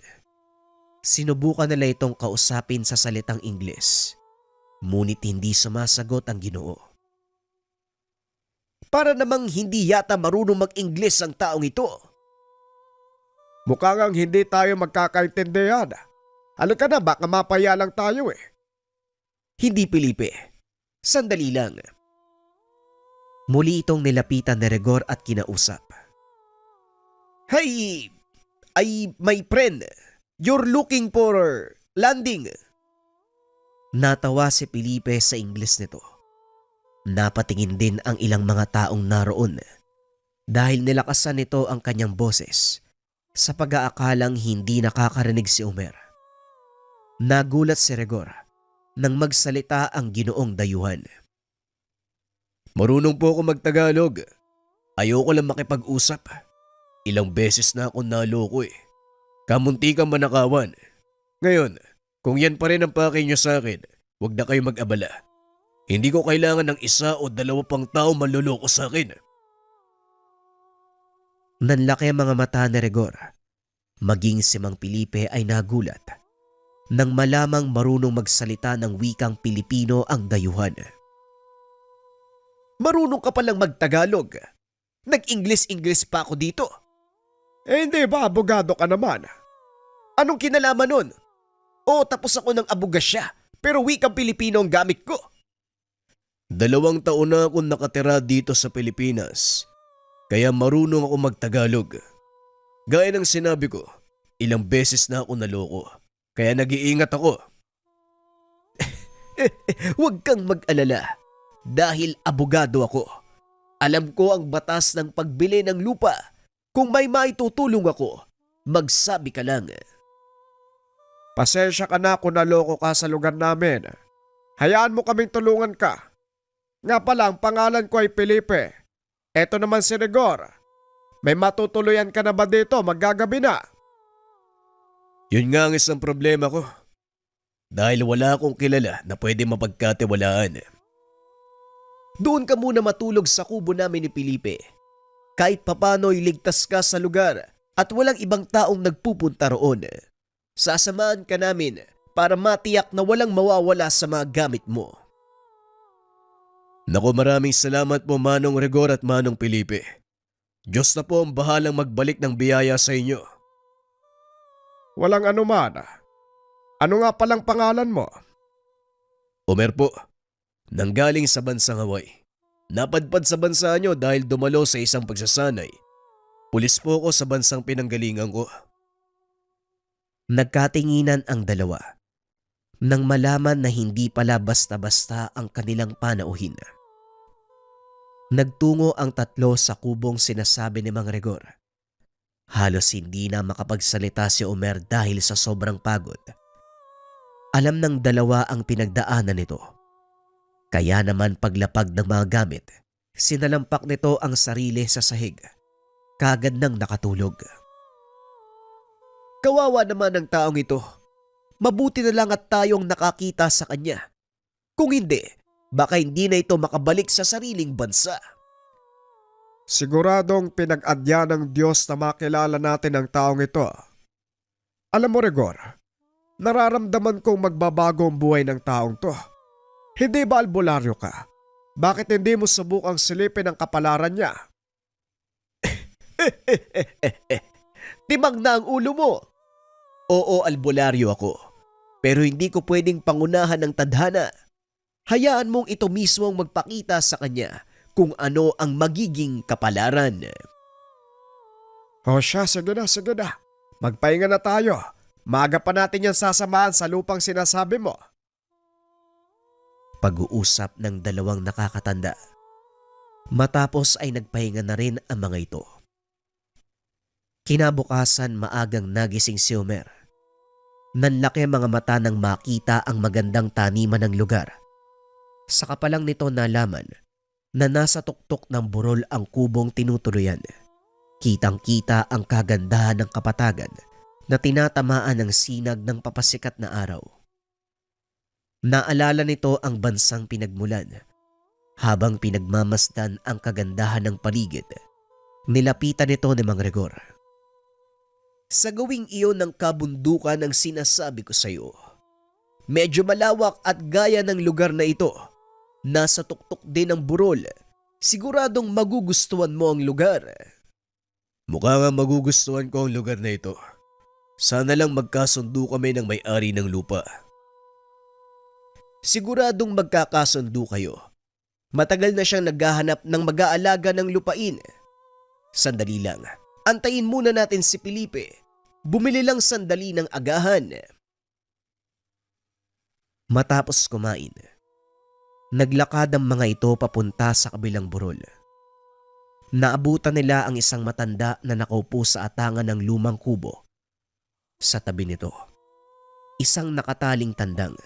Sinubukan nila itong kausapin sa salitang Ingles, ngunit hindi sumasagot ang Ginoo. Para namang hindi yata marunong mag-Ingles ang taong ito. Mukha ngang hindi tayo magkakaintindihan. Halika na, baka mapaya lang tayo Hindi, Felipe. Sandali lang. Muli itong nilapitan ni Rigor at kinausap. Hey, my friend, you're looking for landing. Natawa si Felipe sa Ingles nito. Napatingin din ang ilang mga taong naroon dahil nilakasan nito ang kanyang boses sa pag-aakalang hindi nakakarinig si Omer. Nagulat si Rigor nang magsalita ang Ginoong dayuhan. Marunong po ako magtagalog. Ayoko lang makipag-usap. Ilang beses na ako naloko Kamunti kang manakawan. Ngayon, kung yan pa rin ang pakay niyo sa akin, huwag na kayo mag-abala. Hindi ko kailangan ng 1 o 2 pang tao manloloko sa akin. Nanlaki ang mga mata ni Rigor. Maging si Mang Felipe ay nagulat nang malamang marunong magsalita ng wikang Pilipino ang dayuhan. Marunong ka palang magtagalog. Nag-English pa ako dito. Hindi ba abogado ka naman? Anong kinalaman nun? Oo, tapos ako ng abogasya, pero wikang Pilipino ang gamit ko. 2 taon na akong nakatira dito sa Pilipinas, kaya marunong ako magtagalog. Gaya ng sinabi ko, ilang beses na ako naloko, kaya nag-iingat ako. Huwag kang mag-alala. Dahil abogado ako, alam ko ang batas ng pagbili ng lupa. Kung may maitutulong ako, magsabi ka lang. Pasensya ka na kung naloko ka sa lugar namin. Hayaan mo kaming tulungan ka. Nga pala, ang pangalan ko ay Felipe. Eto naman si Rigor. May matutuluyan ka na ba dito? Maggagabi na. Yun nga ang isang problema ko. Dahil wala akong kilala na pwede mapagkatiwalaan. Doon ka muna matulog sa kubo namin ni Felipe. Kahit papano'y ligtas ka sa lugar at walang ibang taong nagpupunta roon. Sasamahan ka namin para matiyak na walang mawawala sa mga gamit mo. Naku, maraming salamat po Manong Rigor at Manong Felipe. Diyos na po ang bahalang magbalik ng biyaya sa inyo. Walang anuman. Ano nga palang pangalan mo? Omer po, nanggaling sa bansang Hawaii. Napadpad sa bansa nyo dahil dumalo sa isang pagsasanay. Pulis po ako sa bansang pinanggalingan ko. Nagkatinginan ang dalawa nang malaman na hindi pala basta-basta ang kanilang panauhin. Nagtungo ang tatlo sa kubong sinasabi ni Mang Rigor. Halos hindi na makapagsalita si Omer dahil sa sobrang pagod. Alam ng dalawa ang pinagdaanan nito. Kaya naman paglapag ng mga gamit, sinalampak nito ang sarili sa sahig. Kagad nang nakatulog. Kawawa naman ang taong ito. Mabuti na lang at tayong nakakita sa kanya. Kung hindi, baka hindi na ito makabalik sa sariling bansa. Siguradong pinag-adya ng Diyos na makilala natin ang taong ito. Alam mo, Rigor, nararamdaman kong magbabago ang buhay ng taong to. Hindi ba albularyo ka? Bakit hindi mo subukang silipin ang kapalaran niya? Timang na ang ulo mo. Oo, albularyo ako. Pero hindi ko pwedeng pangunahan ng tadhana. Hayaan mong ito mismo ang magpakita sa kanya kung ano ang magiging kapalaran. O siya, sige na. Magpahinga na tayo. Maaga pa natin yan sasamahan sa lupang sinasabi mo. Pag-uusap ng dalawang nakakatanda. Matapos ay nagpahinga na rin ang mga ito. Kinabukasan maagang nagising si Omer. Nanlaki mga mata nang makita ang magandang taniman ng lugar. Saka pa lang nito nalaman na nasa tuktok ng burol ang kubong tinutuluyan. Kitang-kita ang kagandahan ng kapatagan na tinatamaan ng sinag ng papasikat na araw. Naalala nito ang bansang pinagmulan. Habang pinagmamasdan ang kagandahan ng paligid, nilapitan nito ni Mang Rigor. Sa gawing iyon ng kabundukan ang sinasabi ko sa iyo. Medyo malawak at gaya ng lugar na ito. Nasa tuktok din ng burol. Siguradong magugustuhan mo ang lugar. Mukha nga magugustuhan ko ang lugar na ito. Sana lang magkasundo kami ng may-ari ng lupa. Siguradong magkakasundo kayo. Matagal na siyang naghahanap ng mag-aalaga ng lupain. Sandali lang. Antayin muna natin si Felipe. Bumili lang sandali ng agahan. Matapos kumain, naglakad ang mga ito papunta sa kabilang burol. Naabutan nila ang isang matanda na nakaupo sa atangan ng lumang kubo. Sa tabi nito, isang nakataling tandang.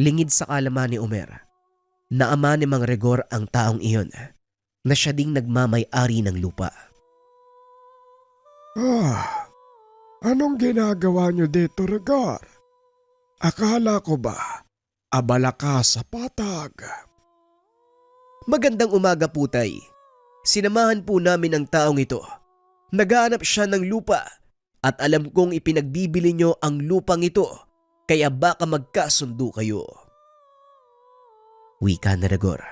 Lingid sa kalaman ni Omer, na ama ni Mang Rigor ang taong iyon na siya ding nagmamay-ari ng lupa. Anong ginagawa niyo dito, Rigor? Akala ko ba abala ka sa patag? Magandang umaga po, Tay. Sinamahan po namin ang taong ito. Naghahanap siya ng lupa at alam kong ipinagbibili niyo ang lupang ito kaya baka magkasundo kayo. Wika ni Rigor.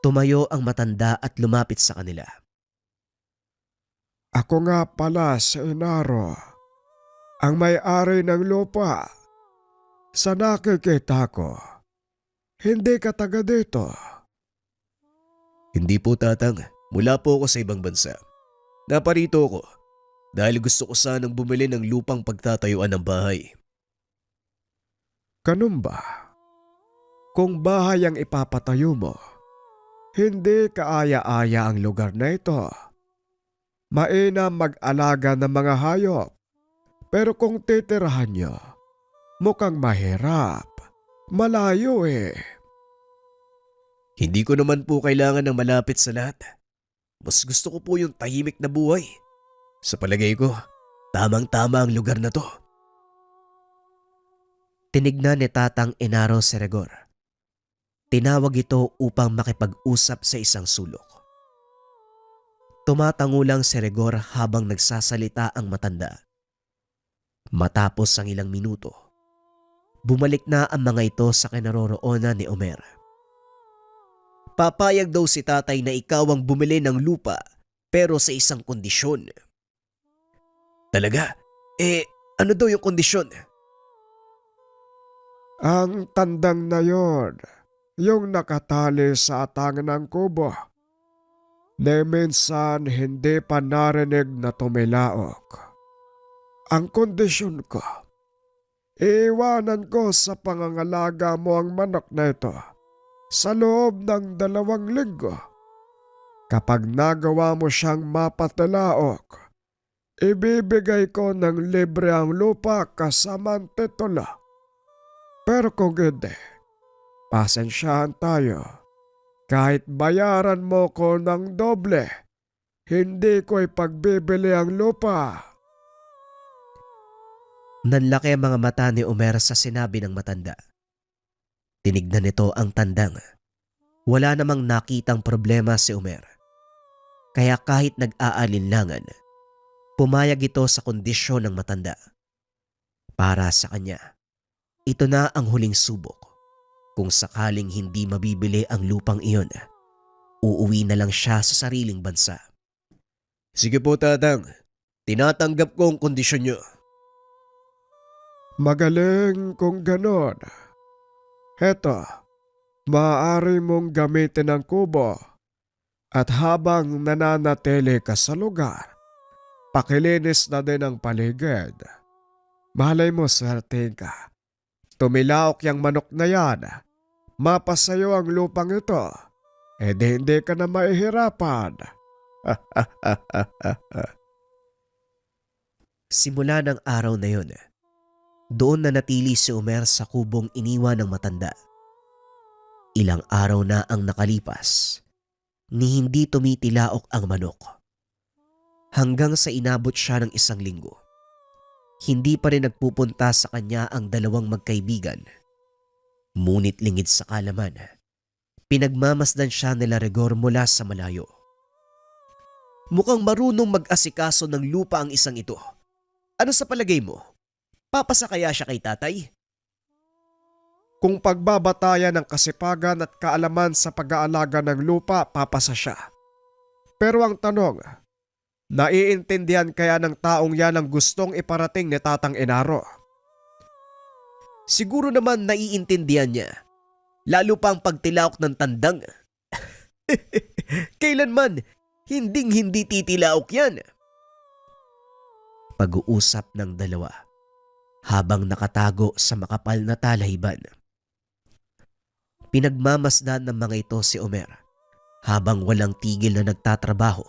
Tumayo ang matanda at lumapit sa kanila. Ako nga pala si Inaro, ang may-ari ng lupa. Sa nakikita ko, hindi ka taga dito. Hindi po, Tatang. Mula po ako sa ibang bansa. Naparito ako dahil gusto ko sanang bumili ng lupang pagtatayuan ng bahay. Ganun ba? Kung bahay ang ipapatayo mo, hindi kaaya-aya ang lugar na ito. Mainam mag-alaga ng mga hayop. Pero kung titirahan nyo, mukhang mahirap. Malayo eh. Hindi ko naman po kailangan ng malapit sa lahat. Mas gusto ko po yung tahimik na buhay. Sa palagay ko, tamang-tama ang lugar na to. Tinignan ni Tatang Enaro si Regor. Tinawag ito upang makipag-usap sa isang sulok. Tumatango lang si Regor habang nagsasalita ang matanda. Matapos ang ilang minuto, bumalik na ang mga ito sa kinaroroonan ni Omer. Papayag daw si tatay na ikaw ang bumili ng lupa pero sa isang kondisyon. Talaga? Ano daw yung kondisyon? Ang tandang na yon, yung nakatali sa atangan ng kubo, na minsan hindi pa narinig na tumilaok. Ang kondisyon ko, iiwanan ko sa pangangalaga mo ang manok na ito sa loob ng 2 linggo. Kapag nagawa mo siyang mapatilaok, ibibigay ko ng libre ang lupa kasama ang titulo. Pero kung hindi, pasensyahan tayo. Kahit bayaran mo ko ng doble, hindi ko ipagbibili ang lupa. Nanlaki ang mga mata ni Omer sa sinabi ng matanda. Tinignan nito ang tandang. Wala namang nakitang problema si Omer. Kaya kahit nag-aalinlangan, pumayag ito sa kondisyon ng matanda. Para sa kanya, ito na ang huling subok. Kung sakaling hindi mabibili ang lupang iyon, uuwi na lang siya sa sariling bansa. Sige po, Tatang. Tinatanggap ko ang kondisyon nyo. Magaling kung ganon. Heto, maaari mong gamitin ang kubo at habang nananatili ka sa lugar, pakilinis na din ang paligid. Malay mo, swerte ka. Tumilaok yung manok na yan. Mapasayo ang lupang ito. Hindi ka na mahihirapan. Simula ng araw na yun, doon na natili si Omer sa kubong iniwan ng matanda. Ilang araw na ang nakalipas, ni hindi tumitilaok ang manok. Hanggang sa inabot siya ng 1 linggo. Hindi pa rin nagpupunta sa kanya ang 2 magkaibigan. Ngunit lingid sa kalaman, pinagmamasdan siya nila Regor mula sa malayo. Mukhang marunong mag-asikaso ng lupa ang isang ito. Ano sa palagay mo? Papasa kaya siya kay tatay? Kung pagbabatayan ng kasipagan at kaalaman sa pag-aalaga ng lupa, papasa siya. Pero ang tanong, naiintindihan kaya ng taong yan ang gustong iparating ni Tatang Enaro? Siguro naman naiintindihan niya. Lalo pa ang pagtilaok ng tandang. Kailanman, hindi titilaok yan. Pag-uusap ng dalawa habang nakatago sa makapal na talahiban. Pinagmamasdan ng mga ito si Omer habang walang tigil na nagtatrabaho.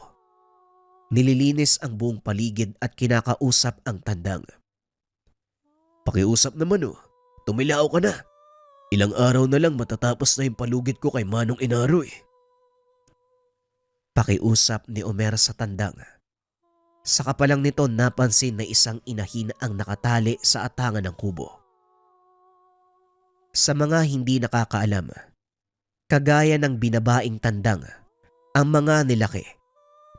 Nililinis ang buong paligid at kinakausap ang tandang. Pakiusap naman tumilaok ka na. Ilang araw na lang matatapos na yung palugit ko kay Manong Enaro eh. Pakiusap ni Omer sa tandang. Saka pa lang nito napansin na isang inahin ang nakatali sa atangan ng kubo. Sa mga hindi nakakaalam, kagaya ng binabaing tandang, ang mga nilaki,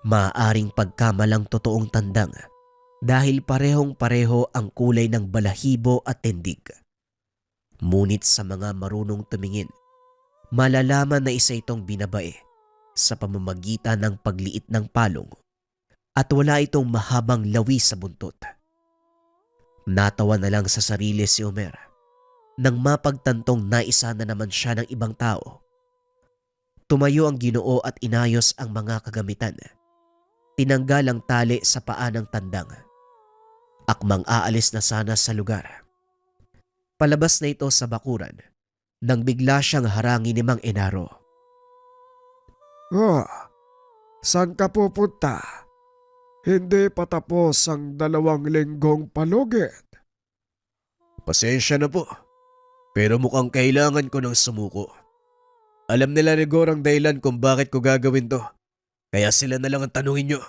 maaaring pagkamalang totoong tandang dahil parehong-pareho ang kulay ng balahibo at tindig. Ngunit sa mga marunong tumingin, malalaman na isa itong binabae sa pamamagitan ng pagliit ng palong at wala itong mahabang lawi sa buntot. Natawa na lang sa sarili si Omer nang mapagtantong naisa na naman siya ng ibang tao. Tumayo ang Ginoo at inayos ang mga kagamitan. Tinanggal ang tali sa paa ng tandang. Akmang aalis na sana sa lugar. Palabas na ito sa bakuran nang bigla siyang harangin ni Mang Enaro. Oh, saan ka pupunta? Hindi pa tapos ang 2 linggong palugit. Pasensya na po. Pero mukhang kailangan ko ng sumuko. Alam nila Rigor ang dahilan kung bakit ko gagawin to. Kaya sila na lang ang tanungin nyo.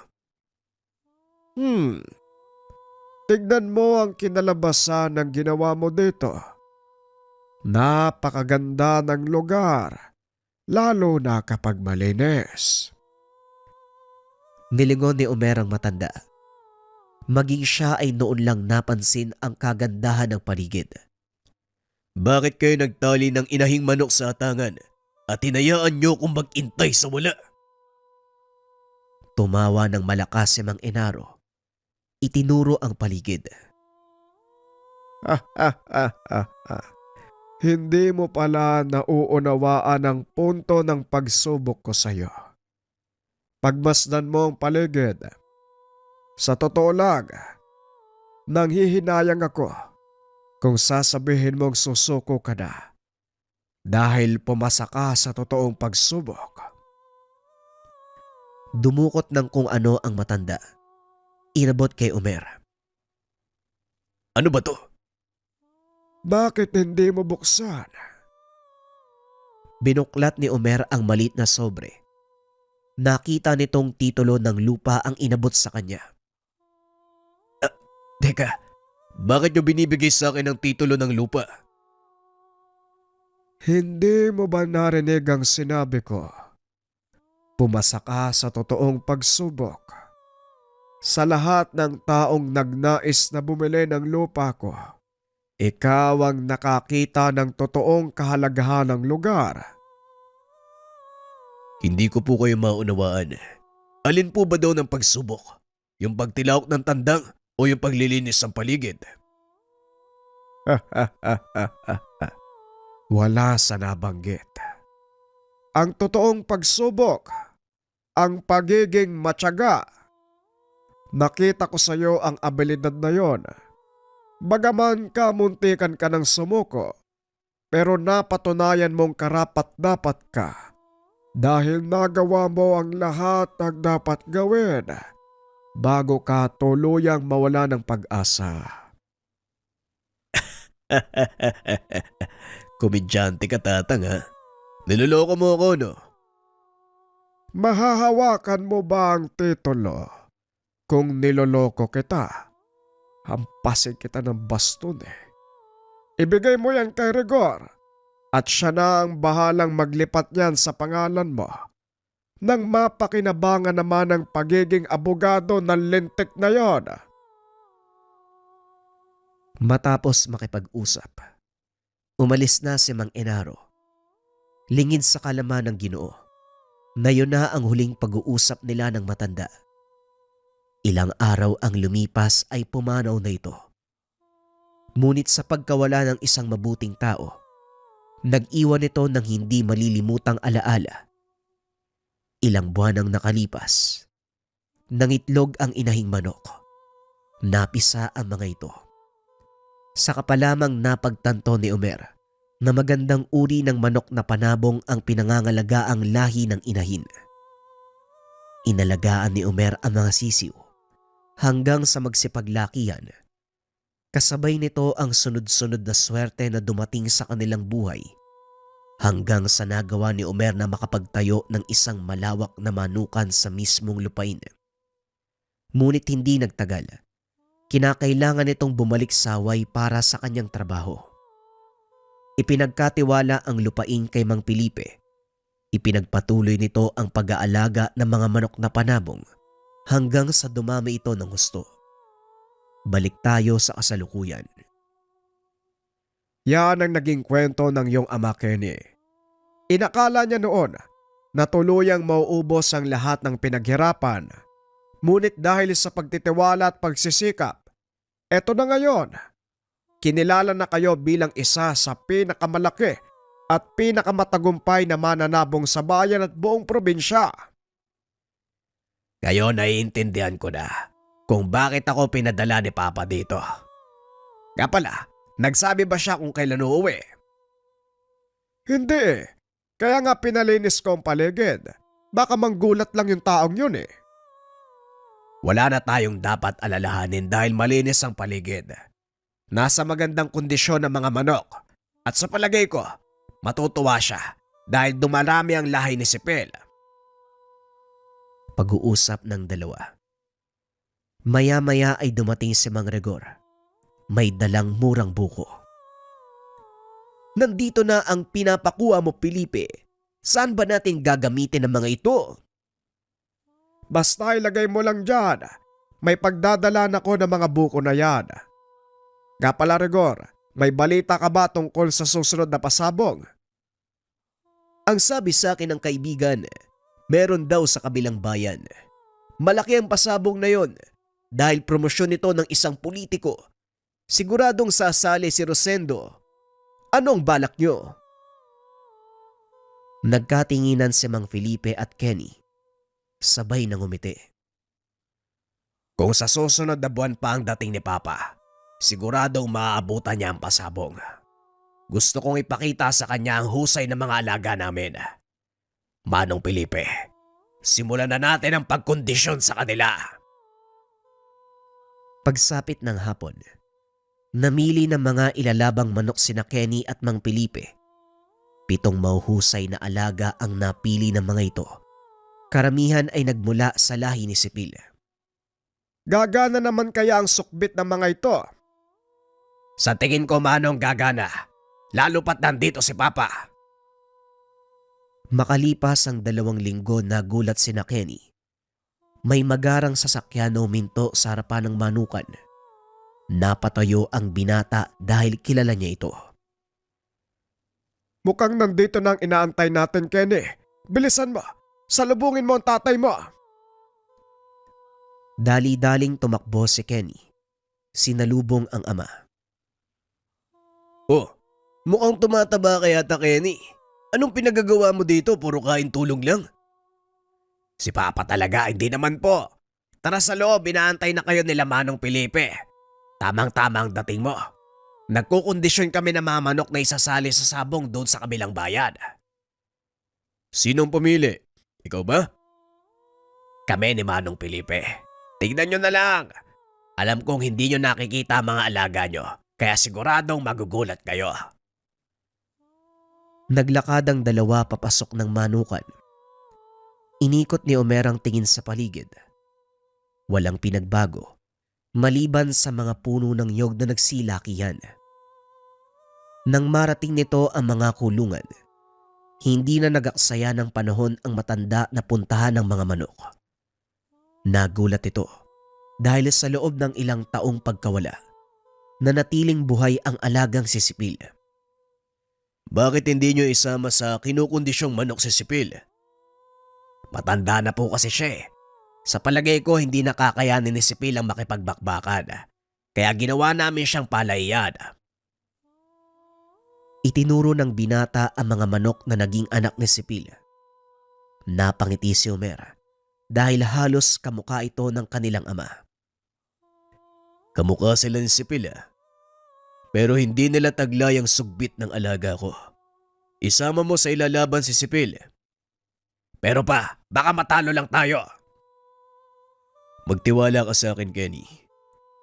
Tignan mo ang kinalabasan ng ginawa mo dito. Napakaganda ng lugar, lalo na kapag malinis. Nilingon ni Omer ang matanda. Maging siya ay noon lang napansin ang kagandahan ng paligid. Bakit kayo nagtali ng inahing manok sa atangan at hinayaan nyo kung mag-intay sa wala? Tumawa ng malakas si Mang Enaro. Itinuro ang paligid. Hindi mo pala nauunawaan ang punto ng pagsubok ko sa iyo. Pagmasdan mo ang paligid. Sa totoo lang, nanghihinayang ako kung sasabihin mong susuko ka na dahil pumasa ka sa totoong pagsubok. Dumukot ng kung ano ang matanda. Inabot kay Omer. Ano ba to? Bakit hindi mo buksan? Binuklat ni Omer ang maliit na sobre. Nakita nitong titulo ng lupa ang inabot sa kanya. Teka, bakit nyo binibigay sa akin ang titulo ng lupa? Hindi mo ba narinig ang sinabi ko? Pumasa ka sa totoong pagsubok. Sa lahat ng taong nagnais na bumili ng lupa ko, ikaw ang nakakita ng totoong kahalagahan ng lugar. Hindi ko po kayo maunawaan. Alin po ba daw ng pagsubok? Yung pagtilawak ng tandang o yung paglilinis ng paligid? Wala sa nabanggit. Ang totoong pagsubok, ang pagiging matyaga. Nakita ko sa iyo ang abilidad na yon. Bagaman kamuntikan ka ng sumuko, pero napatunayan mong karapat-dapat ka dahil nagawa mo ang lahat ng dapat gawin bago ka tuluyang mawala ng pag-asa. Komedyante ka tatang ha? Niloloko mo ako no? Mahahawakan mo ba ang titulo kung niloloko kita? Hampasin kita ng baston eh. Ibigay mo yan kay Rigor at siya na ang bahalang maglipat yan sa pangalan mo nang mapakinabangan naman ang pagiging abogado ng lintik na yon. Matapos makipag-usap, umalis na si Mang Enaro. Lingid sa kalaman ng Ginoo na yun na ang huling pag-uusap nila ng matanda. Ilang araw ang lumipas ay pumanaw na ito. Ngunit sa pagkawala ng isang mabuting tao, nag-iwan ito ng hindi malilimutang alaala. Ilang buwan ang nakalipas. Nangitlog ang inahing manok. Napisa ang mga ito. Saka pa lamang napagtanto ni Omer na magandang uri ng manok na panabong ang pinangangalagaang lahi ng inahin. Inalagaan ni Omer ang mga sisiw hanggang sa magsipaglakihan. Kasabay nito ang sunod-sunod na swerte na dumating sa kanilang buhay hanggang sa nagawa ni Omer na makapagtayo ng isang malawak na manukan sa mismong lupain. Ngunit hindi nagtagal. Kinakailangan nitong bumalik sa Hawaii para sa kanyang trabaho. Ipinagkatiwala ang lupain kay Mang Felipe. Ipinagpatuloy nito ang pag-aalaga ng mga manok na panabong hanggang sa dumami ito ng husto. Balik tayo sa kasalukuyan. Yan ang naging kwento ng iyong ama Kenny. Inakala niya noon na tuluyang mauubos ang lahat ng pinaghirapan. Ngunit dahil sa pagtitiwala at pagsisikap, eto na ngayon, kinilala na kayo bilang isa sa pinakamalaki at pinakamatagumpay na mananabong sa bayan at buong probinsya. Ngayon naiintindihan ko na kung bakit ako pinadala ni Papa dito. Nga pala, nagsabi ba siya kung kailan uuwi? Hindi eh. Kaya nga pinalinis ko ang paligid. Baka manggulat lang yung taong yun eh. Wala na tayong dapat alalahanin dahil malinis ang paligid. Nasa magandang kondisyon ang mga manok. At sa palagay ko, matutuwa siya dahil dumarami ang lahi ni Sipil. Pag-uusap ng dalawa. Maya-maya ay dumating si Mang Rigor. May dalang murang buko. Nandito na ang pinapakuha mo, Felipe. Saan ba natin gagamitin ang mga ito? Basta ilagay mo lang dyan. May pagdadala na ko ng mga buko na yan. Nga pala Rigor, may balita ka ba tungkol sa susunod na pasabong? Ang sabi sa akin ng kaibigan, meron daw sa kabilang bayan. Malaki ang pasabong na yon dahil promosyon nito ng isang politiko. Siguradong sasali si Rosendo. Anong balak nyo? Nagkatinginan si Mang Felipe at Kenny. Sabay nang umiti. Kung sa susunod na buwan pa ang dating ni Papa, siguradong maaabutan niya ang pasabong. Gusto kong ipakita sa kanya ang husay ng mga alaga namin. Manong Felipe, simulan na natin ang pagkondisyon sa kanila. Pagsapit ng hapon, namili ng mga ilalabang manok sina Kenny at Mang Felipe. 7 mahuhusay na alaga ang napili ng mga ito. Karamihan ay nagmula sa lahi ni Sipil. Gagana naman kaya ang sukbit ng mga ito? Sa tingin ko manong gagana, lalo pat nandito si Papa. Makalipas ang 2 linggo nagulat sina Kenny. May magarang sasakyan na huminto sa harapan ng manukan. Napatayo ang binata dahil kilala niya ito. Mukhang nandito na ang inaantay natin, Kenny. Bilisan mo. Salubungin mo ang tatay mo. Dali-daling tumakbo si Kenny. Sinalubong ang ama. Oh, mukhang tumataba kaya ta, Kenny. Anong pinagagawa mo dito? Puro kain tulong lang. Si Papa talaga, hindi naman po. Tara sa loob, inaantay na kayo nila Manong Felipe. Tamang-tama ang dating mo. Nagkukondisyon kami ng mga manok na isasali sa sabong doon sa kabilang bayan. Sinong pumili? Ikaw ba? Kami ni Manong Felipe. Tignan nyo na lang. Alam kong hindi nyo nakikita ang mga alaga nyo, kaya siguradong magugulat kayo. Naglakad ang 2 papasok ng manukan. Inikot ni Omer ang tingin sa paligid. Walang pinagbago, maliban sa mga puno ng nyog na nagsilakihan. Nang marating nito ang mga kulungan, hindi na nagaksaya ng panahon ang matanda na puntahan ng mga manok. Nagulat ito dahil sa loob ng ilang taong pagkawala, nanatiling buhay ang alagang si Sipil. Bakit hindi nyo isama sa kinukondisyong manok si Sipil? Matanda na po kasi siya eh. Sa palagay ko hindi nakakayanin ni Sipil ang makipagbakbakan. Kaya ginawa namin siyang palayan. Itinuro ng binata ang mga manok na naging anak ni Sipil. Napangiti si Omer dahil halos kamukha ito ng kanilang ama. Kamukha sila ni Sipil pero hindi nila taglay ang sugbit ng alaga ko. Isama mo sa ilalaban si Sipil. Pero pa, baka matalo lang tayo. Magtiwala ka sa akin, Kenny.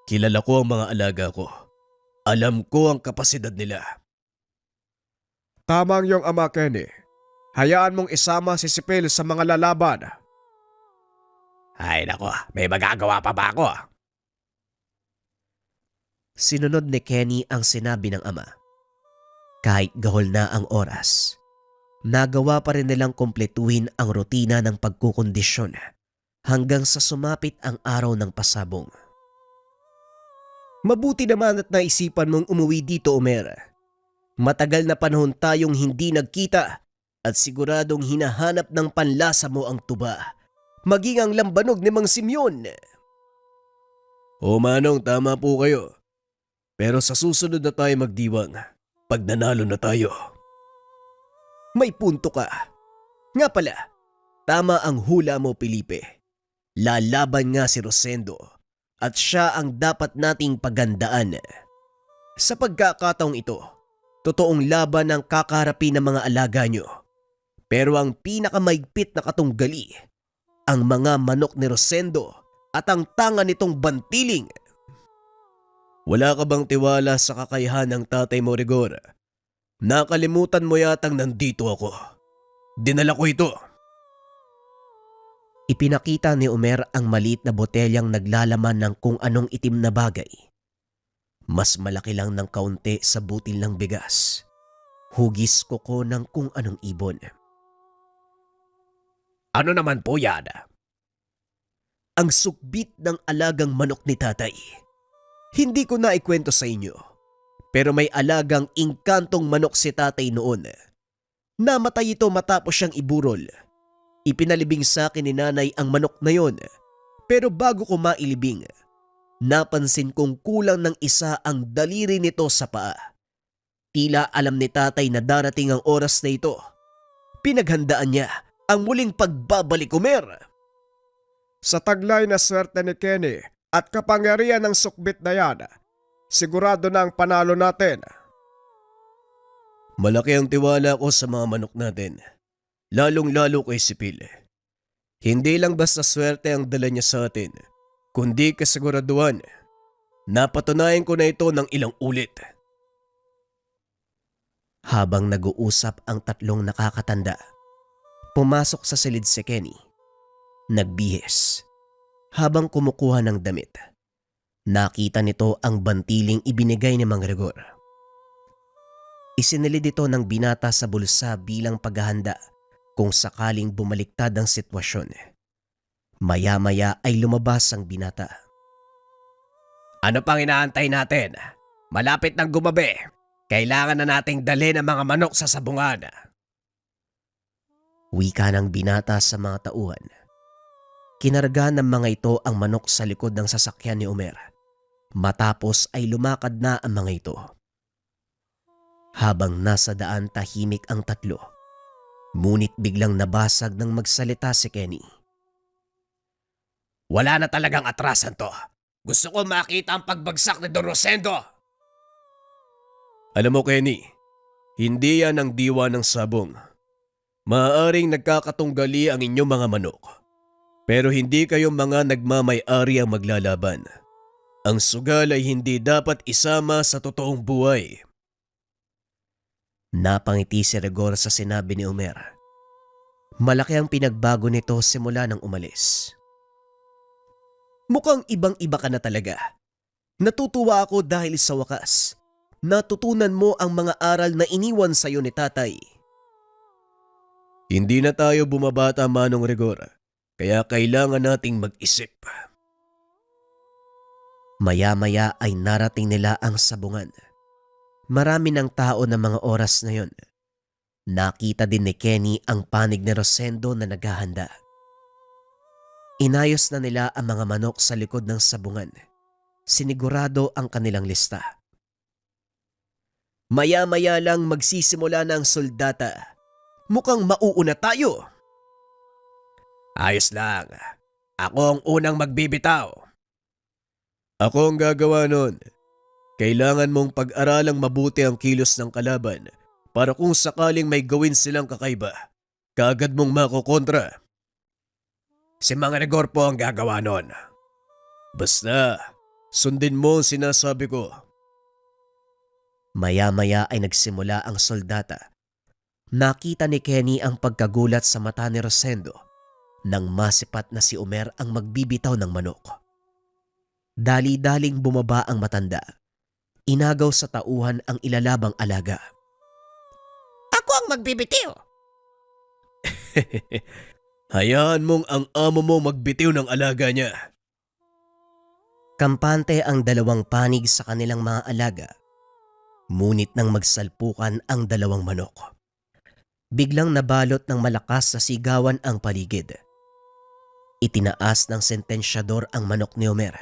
Kilala ko ang mga alaga ko. Alam ko ang kapasidad nila. Tama ang iyong ama, Kenny. Hayaan mong isama si Sipil sa mga lalaban. Ay nako, may magagawa pa ba ako? Sinunod ni Kenny ang sinabi ng ama. Kahit gahol na ang oras, nagawa pa rin nilang kumpletuhin ang rutina ng pagkukondisyon hanggang sa sumapit ang araw ng pasabong. Mabuti naman at naisipan mong umuwi dito, Omer. Matagal na panahon tayong hindi nagkita at siguradong hinahanap ng panlasa mo ang tuba, maging ang lambanog ni Mang Simeon. O Manong, tama po kayo. Pero sa susunod na tayo magdiwang, pag nanalo na tayo. May punto ka. Nga pala, tama ang hula mo, Felipe. Lalaban nga si Rosendo at siya ang dapat nating pagandaan. Sa pagkakataong ito, totoong laban ang kakarapin ng mga alaga nyo. Pero ang pinakamaigpit na katunggali, ang mga manok ni Rosendo at ang tanga nitong bantiling. Wala ka bang tiwala sa kakayahan ng tatay mo, Rigor? Nakalimutan mo yatang nandito ako. Dinala ko ito. Ipinakita ni Omer ang maliit na botelyang naglalaman ng kung anong itim na bagay. Mas malaki lang ng kaunti sa butil ng bigas. Hugis koko ng kung anong ibon. Ano naman po yan? Ang sukbit ng alagang manok ni tatay. Hindi ko na ikwento sa inyo, pero may alagang ingkantong manok si tatay noon. Namatay ito matapos siyang iburol. Ipinalibing sa akin ni nanay ang manok na yon, pero bago ko mailibing, napansin kong kulang ng isa ang daliri nito sa paa. Tila alam ni tatay na darating ang oras na ito. Pinaghandaan niya ang muling pagbabalik, Omer. Sa taglay na swerte ni Kenny at kapangyarihan ng sukbit na yan, sigurado na ang panalo natin. Malaki ang tiwala ko sa mga manok natin. Lalong-lalo kay Sipil. Hindi lang basta swerte ang dala niya sa atin, kundi kasiguraduhan. Napatunayan ko na ito ng ilang ulit. Habang nag-uusap ang tatlong nakakatanda, pumasok sa silid si Kenny. Nagbihis. Habang kumukuha ng damit, nakita nito ang bantiling ibinigay ni Mang Rigor. Isinilid ito ng binata sa bulsa bilang paghahanda kung sakaling bumaliktad ang sitwasyon. Maya-maya ay lumabas ang binata. Ano pang inaantay natin? Malapit nang gumabi. Kailangan na nating dalhin ang mga manok sa sabungan. Wika ng binata sa mga tauhan. Kinarga ng mga ito ang manok sa likod ng sasakyan ni Omer. Matapos ay lumakad na ang mga ito. Habang nasa daan, tahimik ang tatlo. Ngunit biglang nabasag nang magsalita si Kenny. Wala na talagang atrasan to. Gusto ko makita ang pagbagsak ni Don Rosendo. Alam mo, Kenny, hindi yan ang diwa ng sabong. Maaaring nagkakatunggali ang inyong mga manok. Pero hindi kayong mga nagmamay-ari ang maglalaban. Ang sugal ay hindi dapat isama sa totoong buhay. Napangiti si Rigor sa sinabi ni Omer. Malaki ang pinagbago nito simula nang umalis. Mukhang ibang-iba ka na talaga. Natutuwa ako dahil sa wakas, natutunan mo ang mga aral na iniwan sa iyo ni tatay. Hindi na tayo bumabata, Manong Rigor, kaya kailangan nating mag-isip. Maya-maya ay narating nila ang sabungan. Marami ng tao na mga oras na yon. Nakita din ni Kenny ang panig ni Rosendo na naghahanda. Inayos na nila ang mga manok sa likod ng sabungan. Sinigurado ang kanilang lista. Maya-maya lang magsisimula na ang soldata. Mukhang mauuna tayo. Ayos lang. Ako ang unang magbibitaw. Ako ang gagawa nun. Kailangan mong pag-aralang mabuti ang kilos ng kalaban para kung sakaling may gawin silang kakaiba, kaagad mong makokontra. Si Mang Rigor po ang gagawa nun. Basta, sundin mo ang sinasabi ko. Maya-maya ay nagsimula ang soldata. Nakita ni Kenny ang pagkagulat sa mata ni Rosendo nang masipat na si Omer ang magbibitaw ng manok. Dali-daling bumaba ang matanda. Inagaw sa tauhan ang ilalabang alaga. Ako ang magbibitiw. Hayaan mong ang amo mo magbitiw ng alaga niya. Kampante ang dalawang panig sa kanilang mga alaga. Ngunit nang magsalpukan ang dalawang manok, Biglang nabalot ng malakas na sigawan ang paligid. Itinaas ng sentensyador ang manok ni Omer.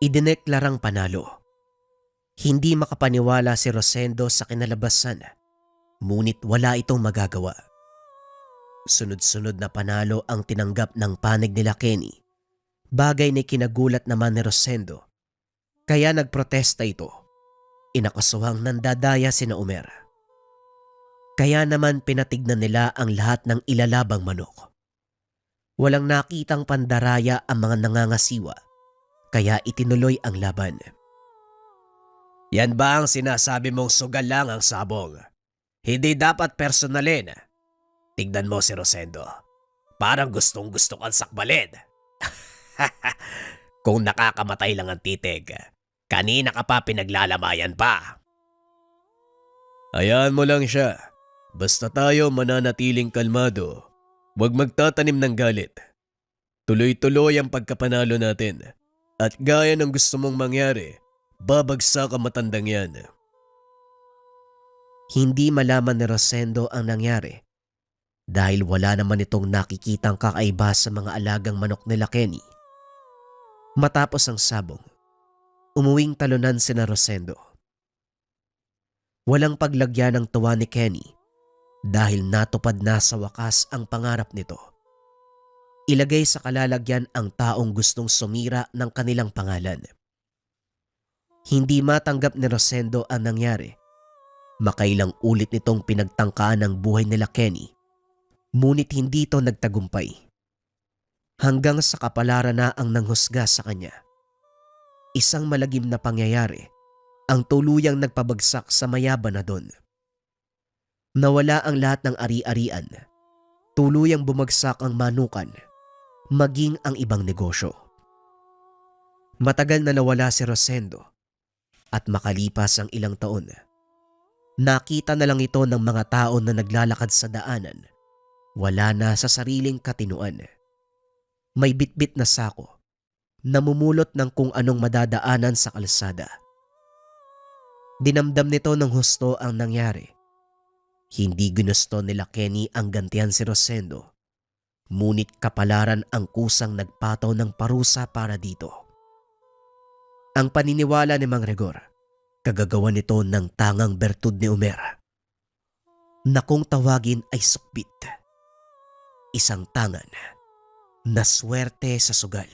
Idineklarang panalo. Hindi makapaniwala si Rosendo sa kinalabasan, ngunit wala itong magagawa. Sunod-sunod na panalo ang tinanggap ng panig nila Kenny. Bagay na kinagulat naman ni Rosendo. Kaya nagprotesta ito. Inakasuhang nandadaya sina Omer. Kaya naman pinatignan nila ang lahat ng ilalabang manok. Walang nakitang pandaraya ang mga nangangasiwa, kaya itinuloy ang laban. Yan ba ang sinasabi mong sugal lang ang sabong? Hindi dapat personalin. Tignan mo si Rosendo. Parang gustong-gusto kang sakbalin. Kung nakakamatay lang ang titig, kanina ka pa pinaglalamayan pa. Hayaan mo lang siya. Basta tayo mananatiling kalmado. Huwag magtatanim ng galit. Tuloy-tuloy ang pagkapanalo natin. At gaya ng gusto mong mangyari, babagsak ang matandang yan. Hindi malaman ni Rosendo ang nangyari dahil wala naman itong nakikitang kakaiba sa mga alagang manok nila Kenny. Matapos ang sabong, umuwing talunan sina Rosendo. Walang paglagyan ng tuwa ni Kenny dahil natupad na sa wakas ang pangarap nito. Ilagay sa kalalagyan ang taong gustong sumira ng kanilang pangalan. Hindi matanggap ni Rosendo ang nangyari. Makailang ulit nitong pinagtangkaan ang buhay nila Kenny, ngunit hindi ito nagtagumpay. Hanggang sa kapalaran na ang nanghusga sa kanya. Isang malagim na pangyayari ang tuluyang nagpabagsak sa mayaban na doon. Nawala ang lahat ng ari-arian. Tuluyang bumagsak ang manukan, maging ang ibang negosyo. Matagal na nawala si Rosendo at makalipas ang ilang taon, nakita na lang ito ng mga tao na naglalakad sa daanan. Wala na sa sariling katinuan. May bitbit na sako, namumulot ng kung anong madadaanan sa kalsada. Dinamdam nito ng husto ang nangyari. Hindi ginusto nila Kenny ang gantihan si Rosendo, ngunit kapalaran ang kusang nagpataw ng parusa para dito. Ang paniniwala ni Mang Rigor, kagagawa nito ng tangang bertud ni Omer, na kung tawagin ay sukbit. Isang tangan na swerte sa sugal.